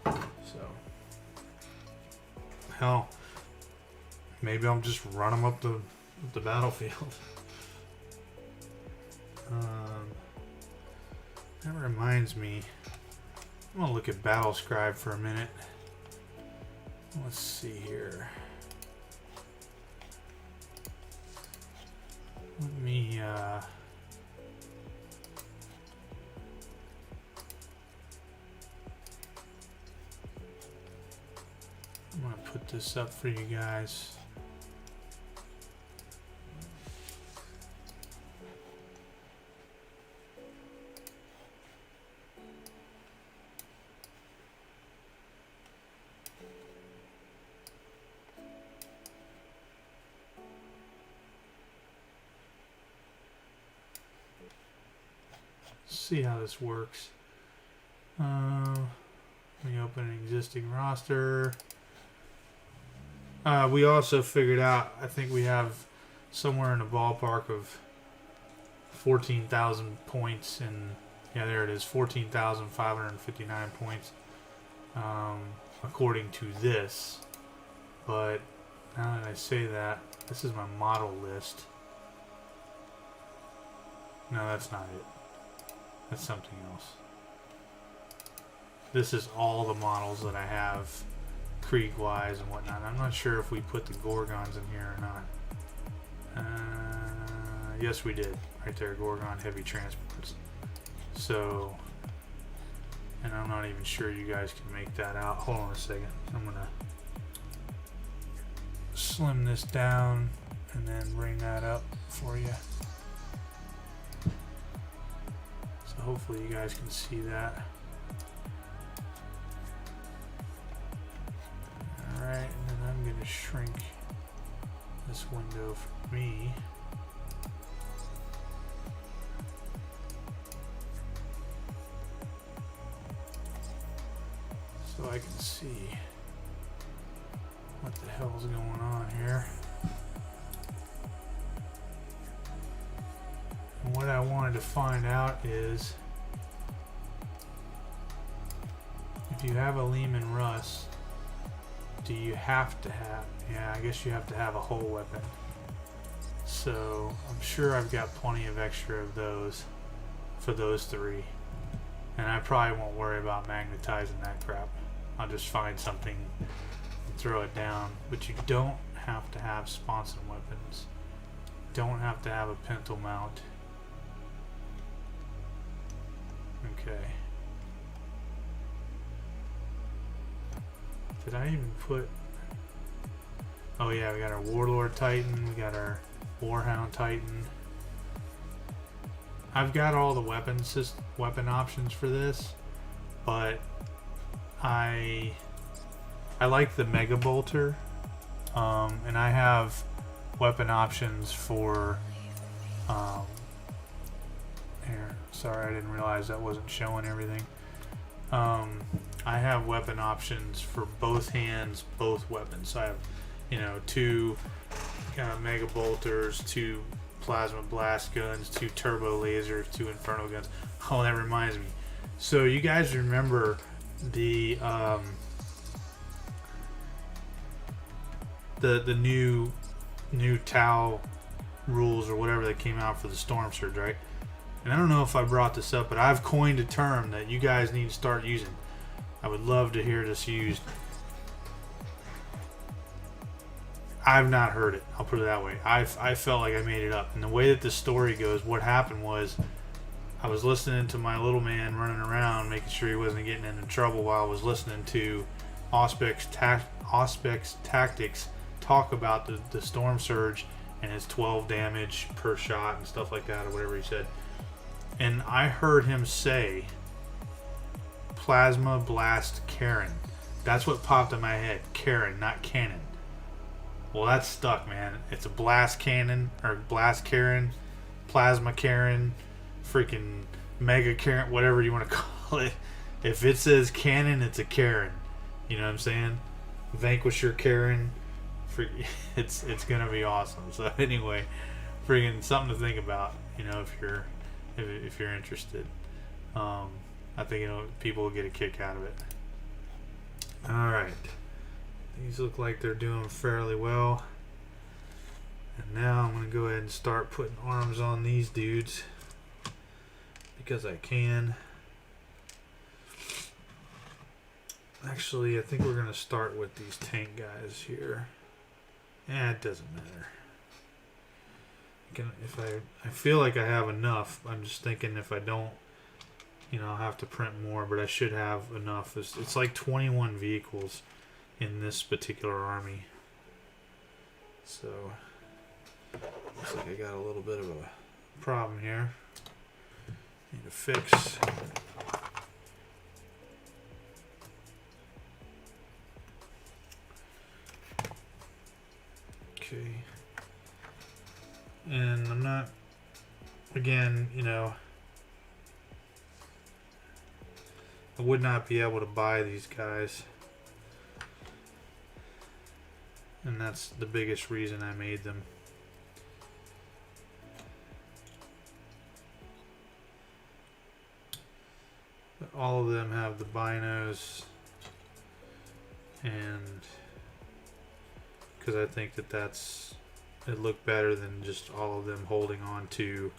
So, hell, maybe I'll just run them up the battlefield. That reminds me, I'm gonna look at Battle Scribe for a minute. Let's see here. Let me I'm gonna put this up for you guys. See how this works. Let me open an existing roster. We also figured out, I think we have somewhere in the ballpark of 14,000 points, and yeah, there it is, 14,559 points, according to this. But now that I say that, this is my model list. No, that's not it. That's something else. This is all the models that I have, Krieg-wise and whatnot. I'm not sure if we put the Gorgons in here or not. Yes, we did. Right there, Gorgon heavy transports. So, and I'm not even sure you guys can make that out. Hold on a second. I'm gonna slim this down and then bring that up for you. So hopefully you guys can see that. Alright, and then I'm gonna shrink this window for me. So I can see what the hell's going on here. And what I wanted to find out is if you have a Lehman Russ, do you have to have, yeah, I guess you have to have a whole weapon. So I'm sure I've got plenty of extra of those for those three. And I probably won't worry about magnetizing that crap. I'll just find something and throw it down. But you don't have to have sponson weapons. Don't have to have a pintle mount. Okay. Did I even put... Oh yeah, we got our Warlord Titan, we got our Warhound Titan. I've got all the weapon options for this, but I like the Mega Bolter, and I have weapon options for here. Sorry, I didn't realize that wasn't showing everything. I have weapon options for both hands, both weapons. So I have, you know, 2 Mega Bolters, 2 plasma blast guns, 2 turbo lasers, 2 inferno guns. Oh, that reminds me. So you guys remember the new Tau rules or whatever that came out for the Storm Surge, right? And I don't know if I brought this up, but I've coined a term that you guys need to start using. I would love to hear this used. I've not heard it. I'll put it that way. I felt like I made it up. And the way that the story goes, what happened was I was listening to my little man running around, making sure he wasn't getting into trouble while I was listening to Auspex Tactics talk about the Storm Surge and his 12 damage per shot and stuff like that, or whatever he said. And I heard him say Plasma Blast Karen. That's what popped in my head. Karen, not cannon. Well, that's stuck, man. It's a blast cannon, or blast Karen, plasma Karen, freaking mega Karen, whatever you want to call it. If it says cannon, it's a Karen. You know what I'm saying? Vanquisher Karen. It's gonna be awesome. So anyway, freaking something to think about. You know, if you're interested. I think people will get a kick out of it. All right. These look like they're doing fairly well. And now I'm going to go ahead and start putting arms on these dudes because I can. Actually, I think we're going to start with these tank guys here. Yeah, it doesn't matter. I feel like I have enough. I'm just thinking if I don't, I'll have to print more, but I should have enough. It's like 21 vehicles in this particular army. So, looks like I got a little bit of a problem here. Need to fix. Okay. And I'm not, again, I would not be able to buy these guys. And that's the biggest reason I made them. But all of them have the binos, and because I think it looked better than just all of them holding on to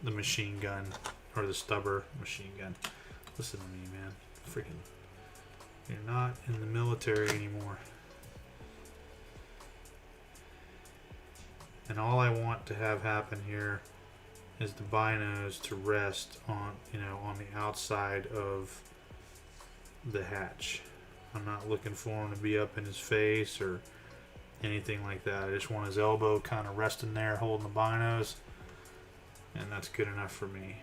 the machine gun or the stubber machine gun. Listen to me, man. Freaking, you're not in the military anymore. And all I want to have happen here is the binos to rest on, you know, on the outside of the hatch. I'm not looking for him to be up in his face or anything like that. I just want his elbow kind of resting there holding the binos, and that's good enough for me.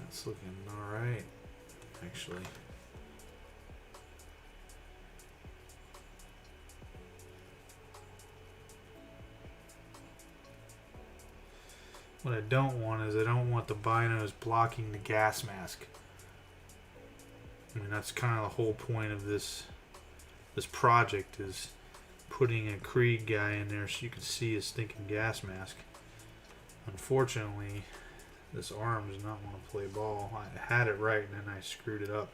That's looking alright, actually. What I don't want is I don't want the binos blocking the gas mask. I mean, that's kind of the whole point of this project, is putting a Krieg guy in there so you can see his stinking gas mask. Unfortunately, this arm does not want to play ball. I had it right and then I screwed it up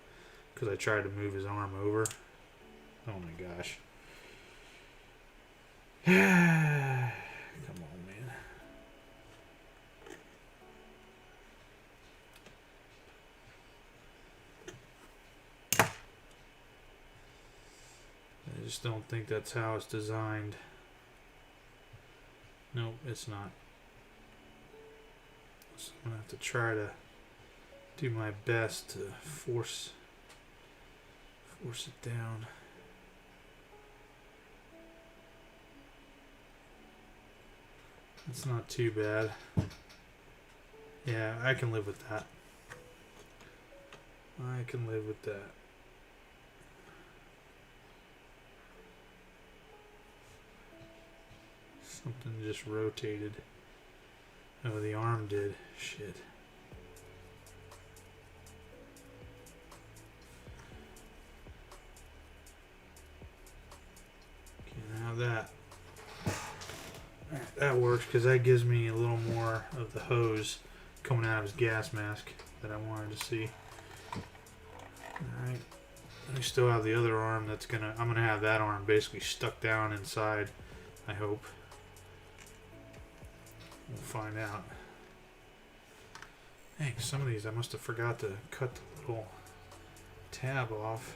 because I tried to move his arm over. Oh my gosh. Come on, man. I just don't think that's how it's designed. Nope, it's not. So I'm going to have to try to do my best to force it down. It's not too bad. Yeah, I can live with that. I can live with that. Something just rotated. Oh, the arm did. Shit. Okay, now that. Alright, that works because that gives me a little more of the hose coming out of his gas mask that I wanted to see. Alright. We still have the other arm that's gonna. I'm gonna have that arm basically stuck down inside, I hope. We'll find out. Dang, some of these I must have forgot to cut the little tab off.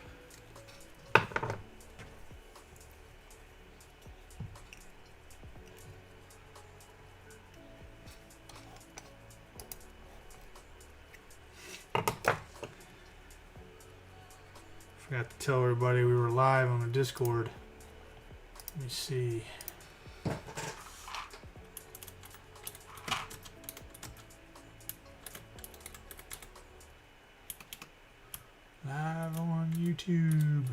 Forgot to tell everybody we were live on the Discord. Let me see. Live on YouTube.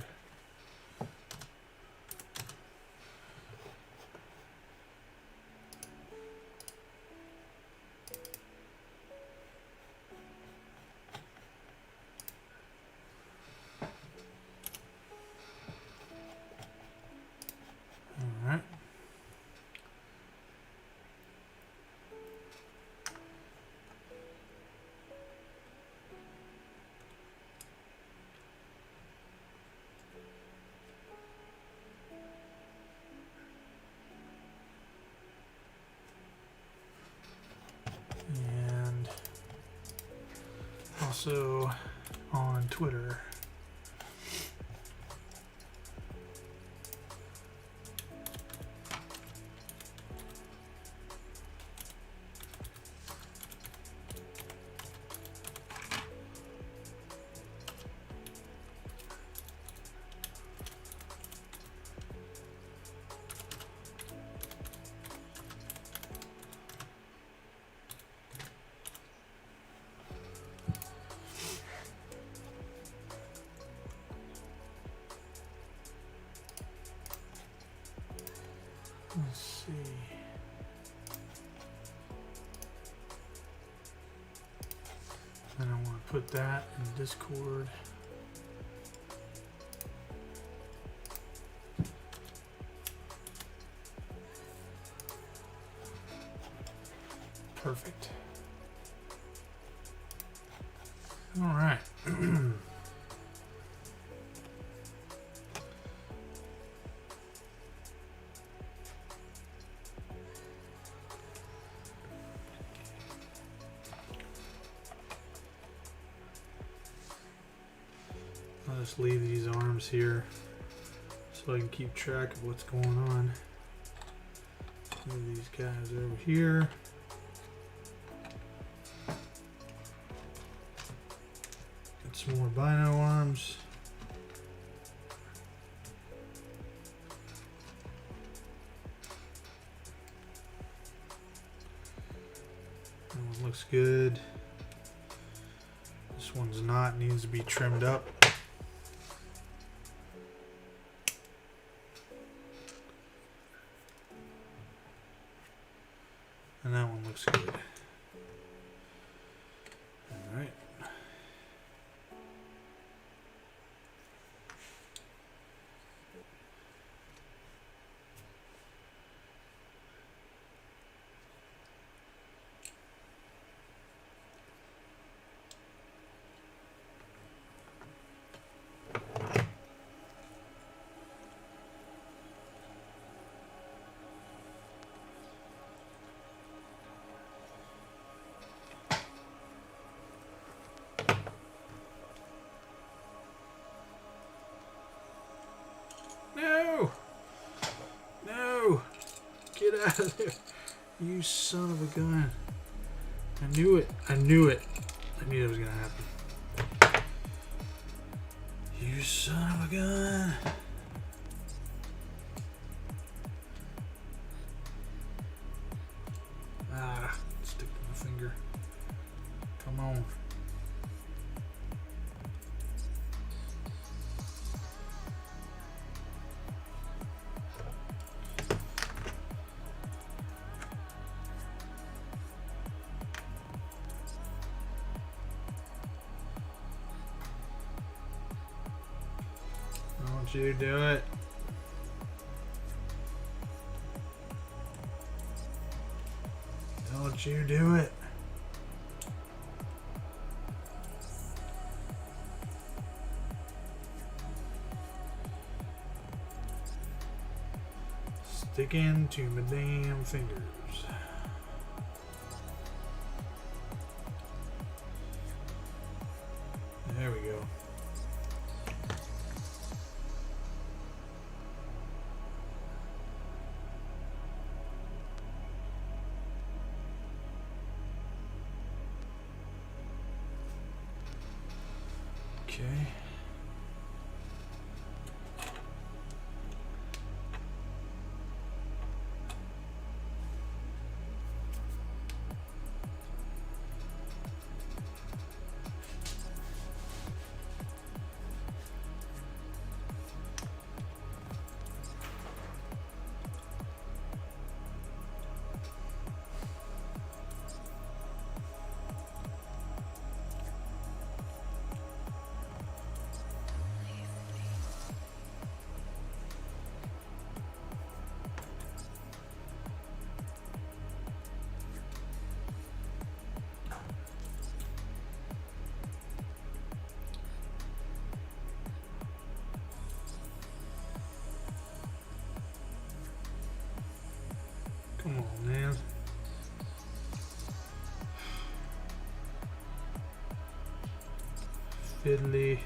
All right. And also on Twitter. Let's see. Then I want to put that in Discord. Perfect. All right. just leave these arms here so I can keep track of what's going on. Move these guys over here. Get some more bino arms. That one looks good. This one's not, needs to be trimmed up. And that one looks good. All right. No! No! Get out of there! You son of a gun. I knew it. I knew it. I knew it was gonna happen. You son of a gun. Ah, stick to my finger. Come on. Don't you do it. Don't you do it. Sticking to my damn fingers. There we go. Okay. Come on, man. Fiddly.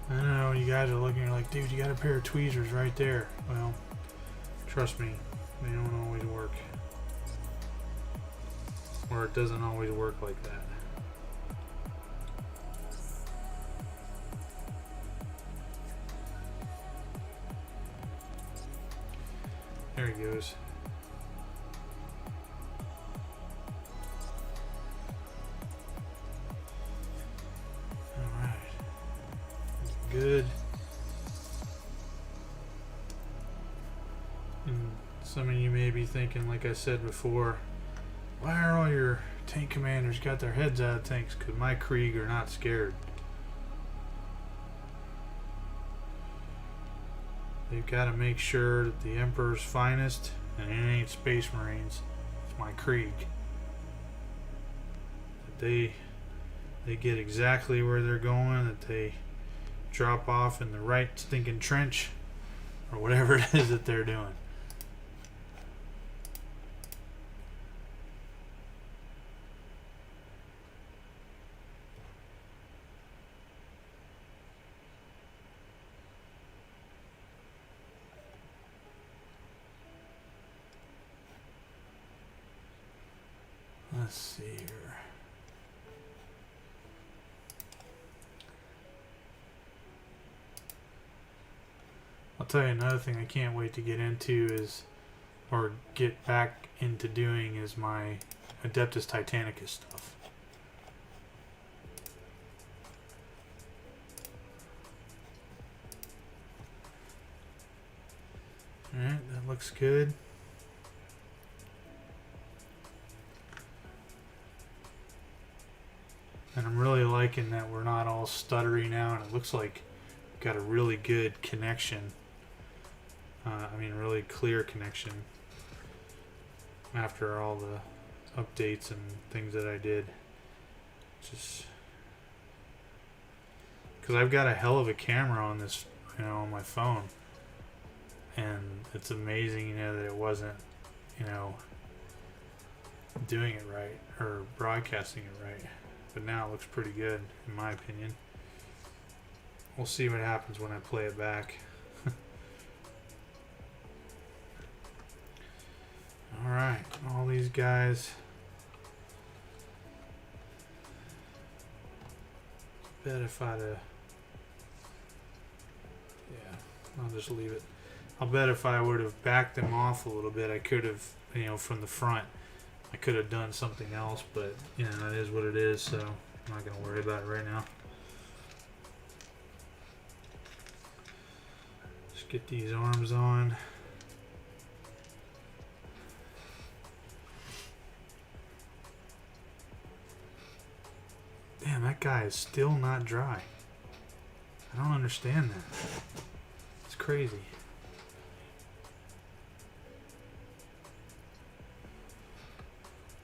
I know you guys are looking, you're like, dude, you got a pair of tweezers right there. Well, trust me, they don't always work. Or it doesn't always work like that. There he goes. Alright. Good. And some of you may be thinking, like I said before, why are all your tank commanders got their heads out of tanks? Because my Krieg are not scared. They've got to make sure that the Emperor's finest, and it ain't Space Marines, it's my Krieg. That they get exactly where they're going, that they drop off in the right stinking trench, or whatever it is that they're doing. Let's see here. I'll tell you another thing I can't wait to get into is, or get back into doing, is my Adeptus Titanicus stuff. Alright, that looks good. And I'm really liking that we're not all stuttery now, and it looks like we've got a really good connection. I mean, really clear connection after all the updates and things that I did. Just because I've got a hell of a camera on this, you know, on my phone, and it's amazing, you know, that it wasn't, you know, doing it right or broadcasting it right. But now it looks pretty good, in my opinion. We'll see what happens when I play it back. Alright, all these guys. Bet if I'd yeah, I'll just leave it. I'll bet if I would have backed them off a little bit, I could have, you know, from the front, I could have done something else, but, you know, it is what it is, so I'm not going to worry about it right now. Just get these arms on. Damn, that guy is still not dry. I don't understand that. It's crazy.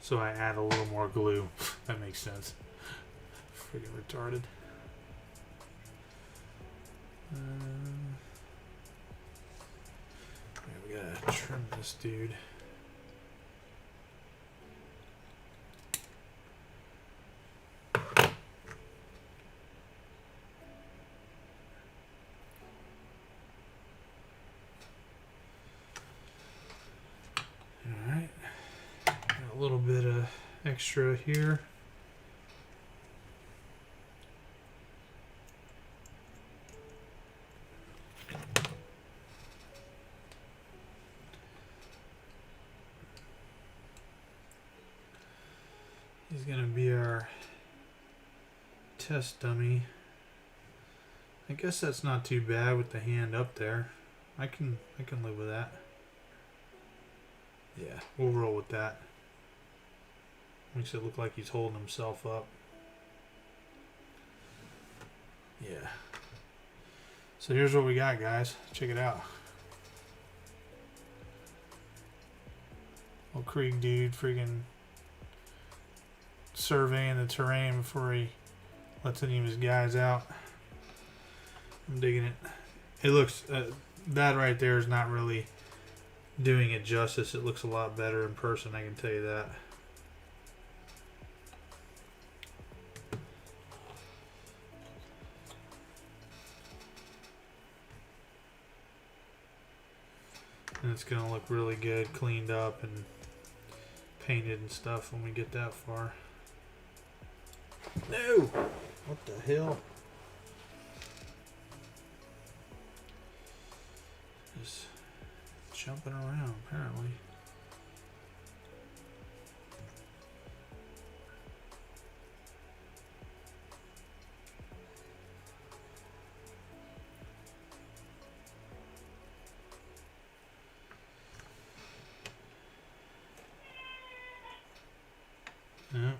So I add a little more glue. That makes sense. Freaking retarded. Yeah, we gotta trim this dude. A little bit of extra here. He's gonna be our test dummy. I guess that's not too bad with the hand up there. I can live with that. Yeah, we'll roll with that. Makes it look like he's holding himself up. Yeah. So here's what we got, guys. Check it out. Old Krieg dude freaking surveying the terrain before he lets any of his guys out. I'm digging it. It looks, that right there is not really doing it justice. It looks a lot better in person, I can tell you that. And it's going to look really good, cleaned up and painted and stuff when we get that far. No! What the hell? Just jumping around, apparently. Yeah,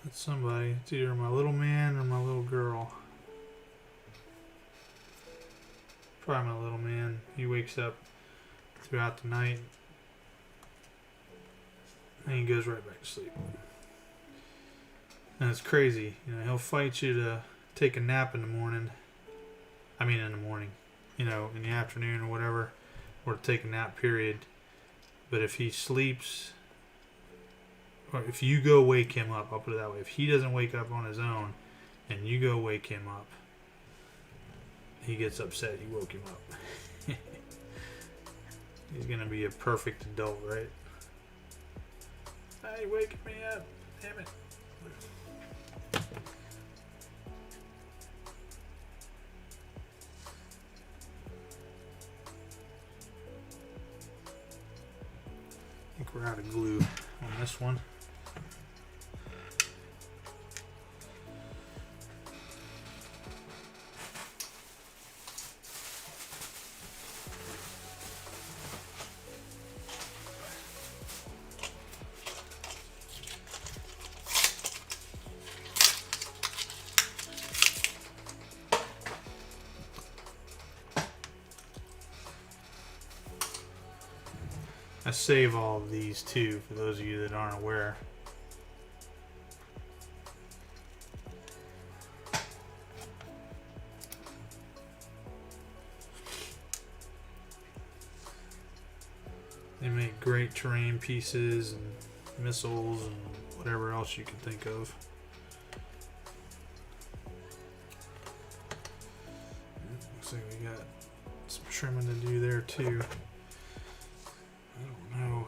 that's somebody. It's either my little man or my little girl. Probably my little man. He wakes up throughout the night and he goes right back to sleep. And it's crazy. You know, he'll fight you to take a nap in the morning. I mean in the morning. You know, in the afternoon or whatever. Or to take a nap, period. But if he sleeps, or if you go wake him up, I'll put it that way. If he doesn't wake up on his own and you go wake him up, he gets upset you woke him up. He's going to be a perfect adult, right? Hey, waking me up. Damn it. I think we're out of glue on this one. I save all of these too, for those of you that aren't aware. They make great terrain pieces and missiles and whatever else you can think of. Looks like we got some trimming to do there too. I don't know.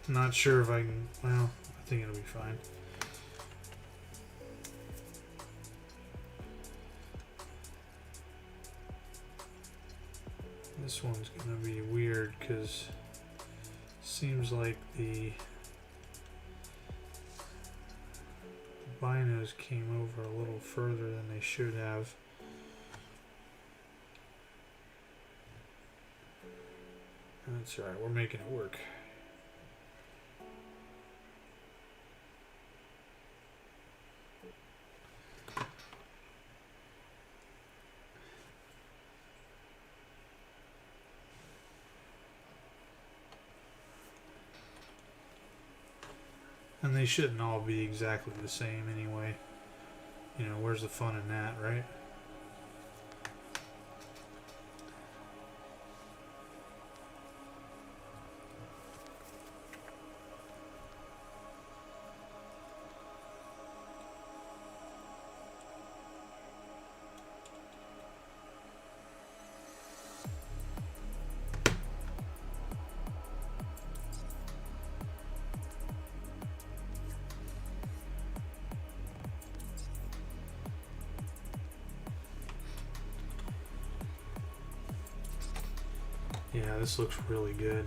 Not sure if I can, well, I think it'll be fine. This one's gonna be weird because seems like the binos came over a little further than they should have. That's alright, we're making it work. And they shouldn't all be exactly the same anyway. You know, where's the fun in that, right? Yeah, this looks really good.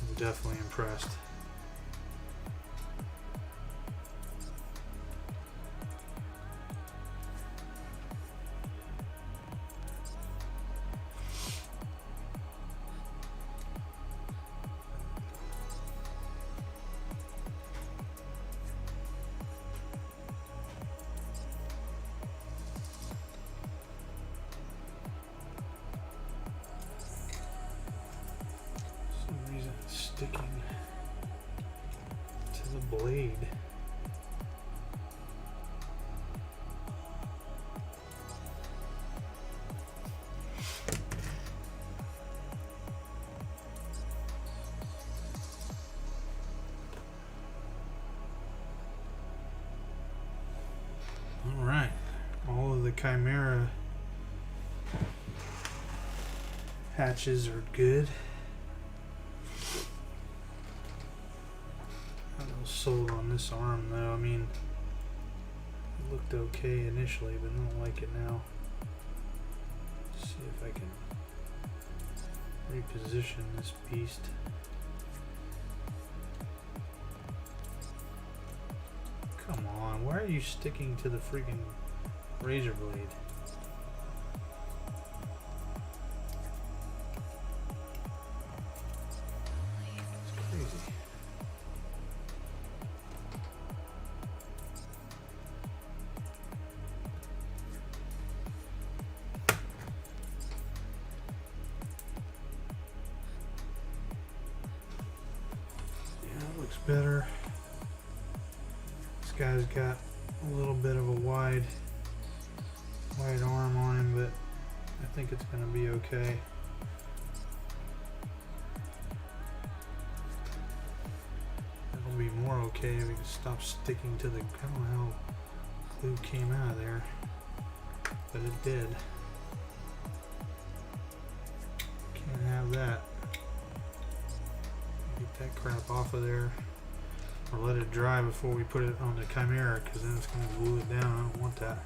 I'm definitely impressed. Sticking to the blade. All right, all of the Chimera hatches are good. Sold on this arm though. I mean, it looked okay initially, but I don't like it now. Let's see if I can reposition this beast. Come on, why are you sticking to the freaking razor blade? It's crazy. Better. This guy's got a little bit of a wide arm on him, but I think it's going to be okay. It'll be more okay. We can stop sticking to the. I don't know how glue came out of there, but it did. Can't have that. Get that crap off of there, or let it dry before we put it on the Chimera, because then it's going to glue it down. I don't want that.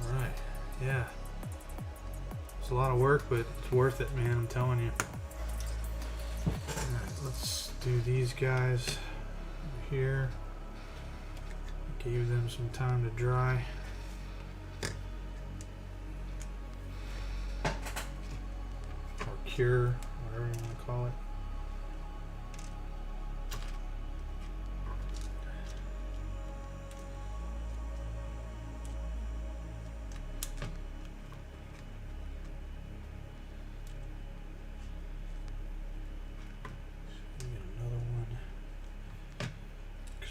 Alright, yeah. It's a lot of work, but it's worth it, man, I'm telling you. Alright, let's do these guys over here. Give them some time to dry. Or cure, whatever you want to call it.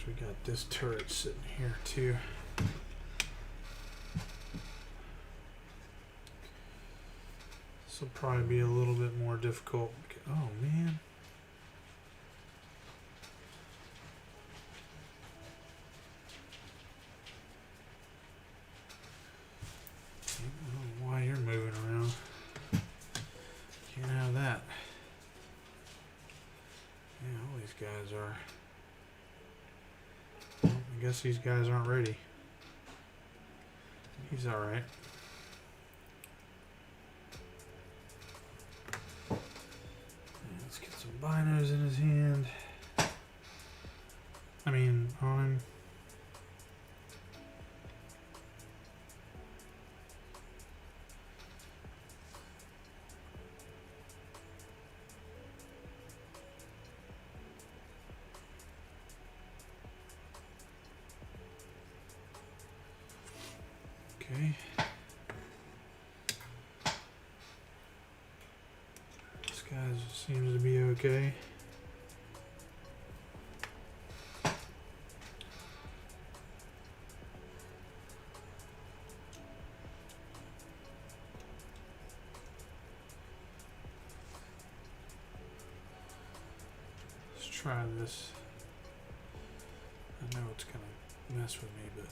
We got this turret sitting here too. This will probably be a little bit more difficult. Oh man. I don't know why you're moving around. Can't have that. Yeah, all these guys are. I guess these guys aren't ready. He's alright. Let's get some binos in his hand. I mean, on him. Okay. This guy seems to be okay. Let's try this. I know it's gonna mess with me, but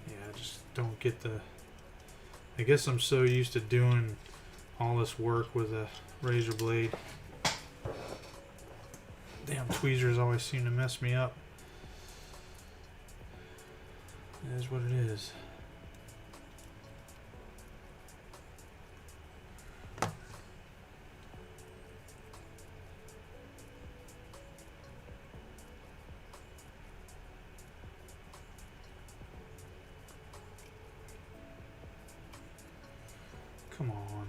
I just don't get the. I guess I'm so used to doing all this work with a razor blade. Damn tweezers always seem to mess me up. It is what it is. Come on.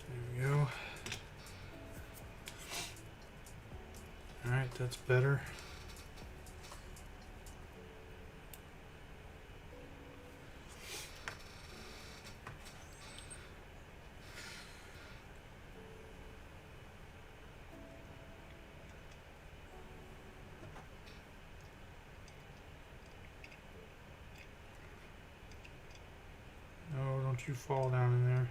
There we go. All right, that's better. You fall down in there.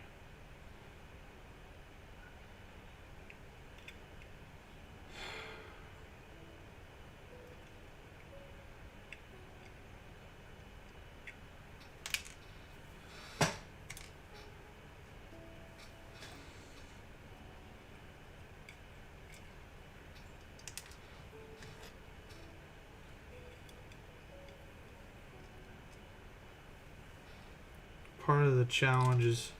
Part of the challenge is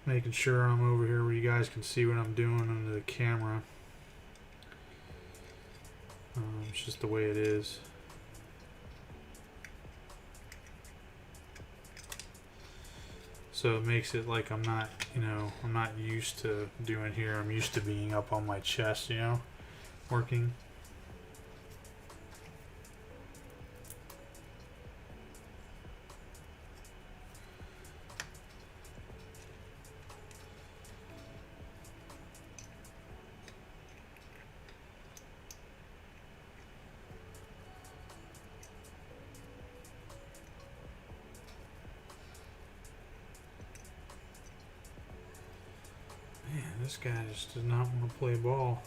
making sure I'm over here where you guys can see what I'm doing under the camera. It's just the way it is. So it makes it like I'm not, I'm not used to doing here. I'm used to being up on my chest, working. this guy just does not want to play ball.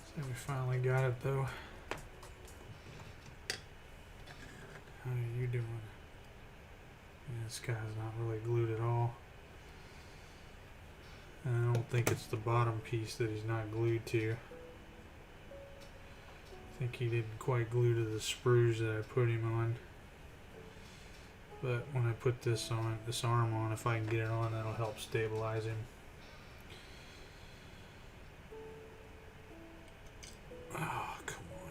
So we finally got it though. How are you doing? Yeah, this guy's not really glued at all. And I don't think it's the bottom piece that he's not glued to. I think he didn't quite glue to the sprues that I put him on. But when I put this on, this arm on, if I can get it on, that'll help stabilize him. Oh, come on.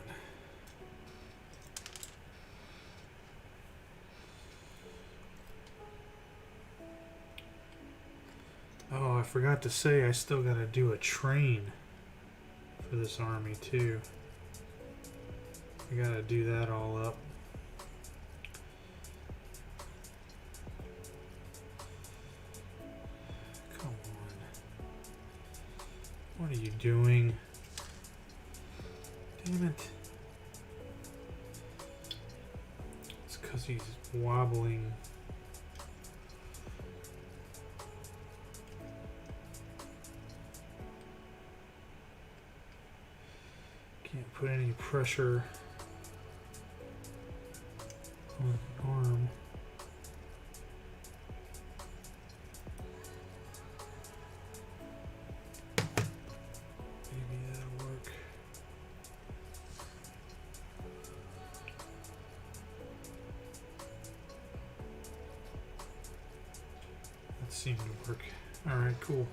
Oh, I forgot to say, I still got to do a train for this army too. I got to do that all up. Come on. What are you doing? Damn it. It's because he's wobbling. Can't put any pressure on the arm. Maybe that'll work. That seemed to work. Alright, cool.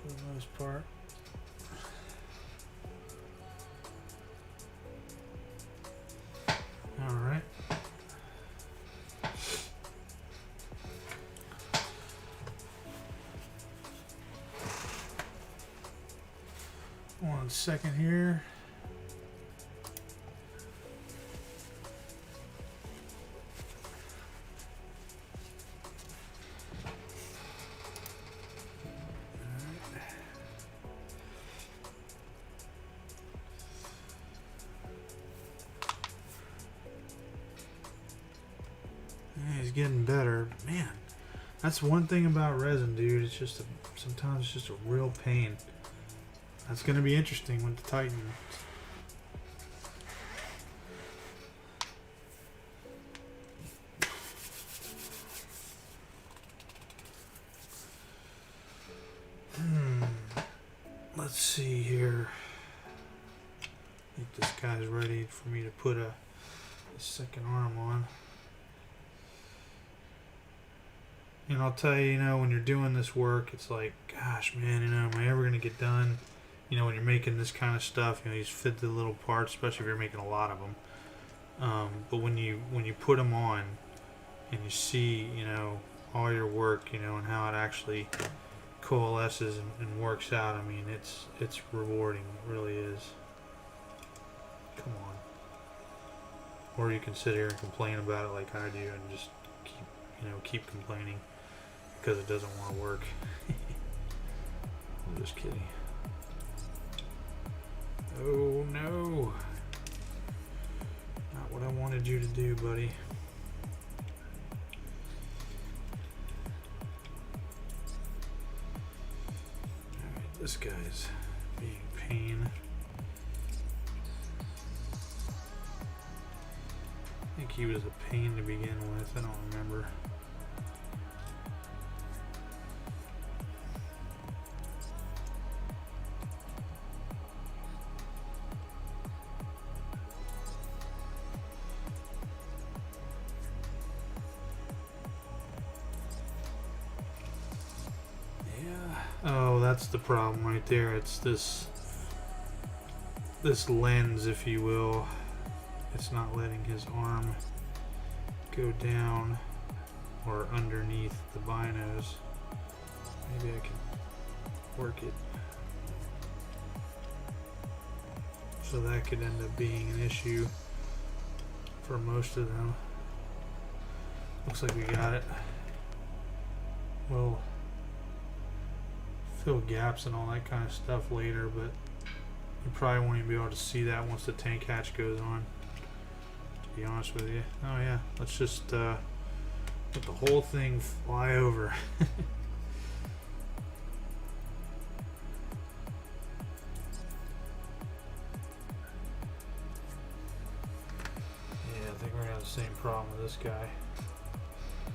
For the most part. All right. One second here. He's getting better. Man, that's one thing about resin, dude. It's just sometimes it's just a real pain. That's going to be interesting with the Titan. Let's see here. I think this guy's ready for me to put a second arm on. And I'll tell you, when you're doing this work, it's like, gosh, man, am I ever going to get done? When you're making this kind of stuff, you just fit the little parts, especially if you're making a lot of them. But when you put them on and you see, all your work, and how it actually coalesces and works out, I mean, it's rewarding. It really is. Come on. Or you can sit here and complain about it like I do and just keep complaining because it doesn't want to work. I'm just kidding. Oh no. Not what I wanted you to do, buddy. Alright, this guy's being a pain. I think he was a pain to begin with, I don't remember. Oh, that's the problem right there. It's this lens, if you will. It's not letting his arm go down or underneath the binos. Maybe I can work it. So that could end up being an issue for most of them. Looks like we got it. we'll fill gaps and all that kind of stuff later, but you probably won't even be able to see that once the tank hatch goes on, to be honest with you. Oh yeah, let's just let the whole thing fly over. Yeah, I think we're gonna have the same problem with this guy,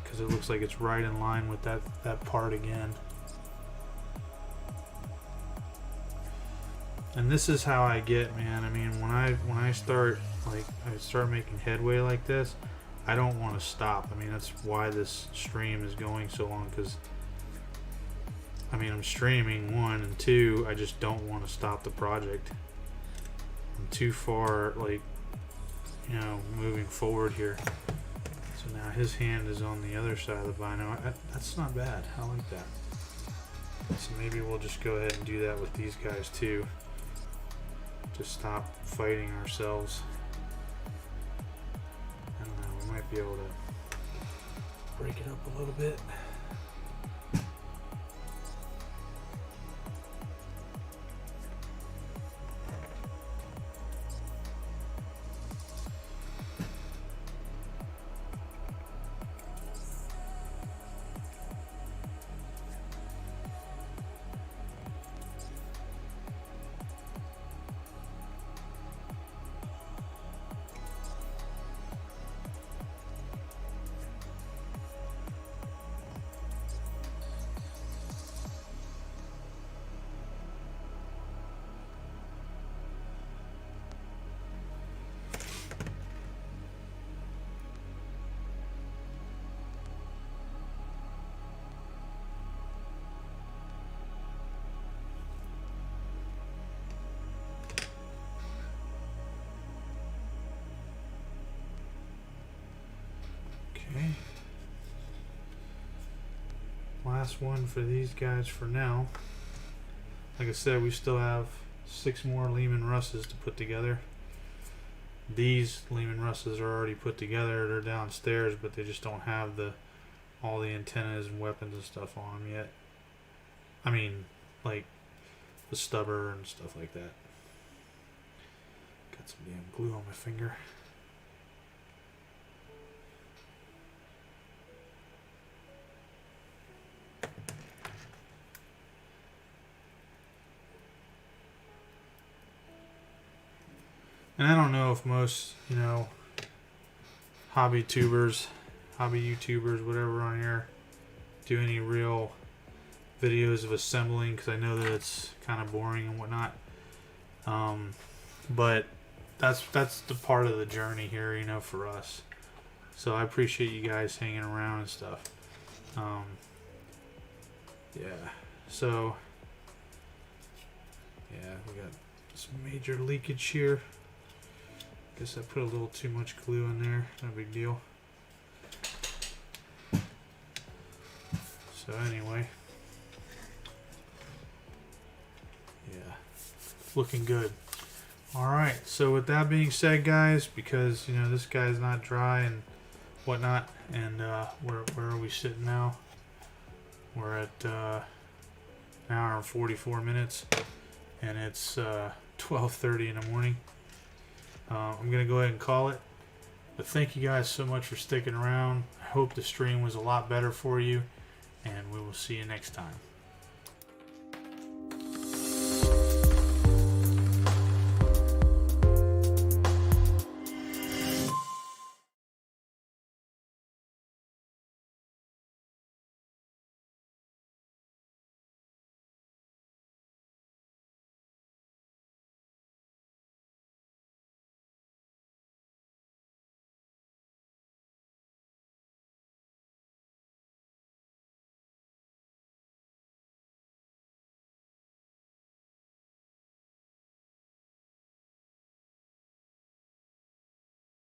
because it looks like it's right in line with that part again. And this is how I get, man. I mean, when I start making headway like this, I don't want to stop. I mean, that's why this stream is going so long, because I mean, I'm streaming, one, and two, I just don't want to stop the project. I'm too far, like, you know, moving forward here. So now his hand is on the other side of the bino. That's not bad. I like that. So maybe we'll just go ahead and do that with these guys too. Just stop fighting ourselves. I don't know, we might be able to break it up a little bit. Okay. Last one for these guys for now. Like I said, we still have 6 more Lehman Russes to put together. These Lehman Russes are already put together. They're downstairs, but they just don't have all the antennas and weapons and stuff on them yet. I mean, like the stubber and stuff like that. Got some damn glue on my finger. And I don't know if most, you know, hobby YouTubers, whatever on here, do any real videos of assembling, because I know that it's kind of boring and whatnot. But that's the part of the journey here, you know, for us. So I appreciate you guys hanging around and stuff. Yeah. So yeah, we got some major leakage here. Guess I put a little too much glue in there. No big deal. So anyway, yeah, looking good. All right. So with that being said, guys, because you know this guy's not dry and whatnot, and where are we sitting now? We're at an hour and 44 minutes, and it's 12:30 in the morning. I'm going to go ahead and call it. But thank you guys so much for sticking around. I hope the stream was a lot better for you. And we will see you next time.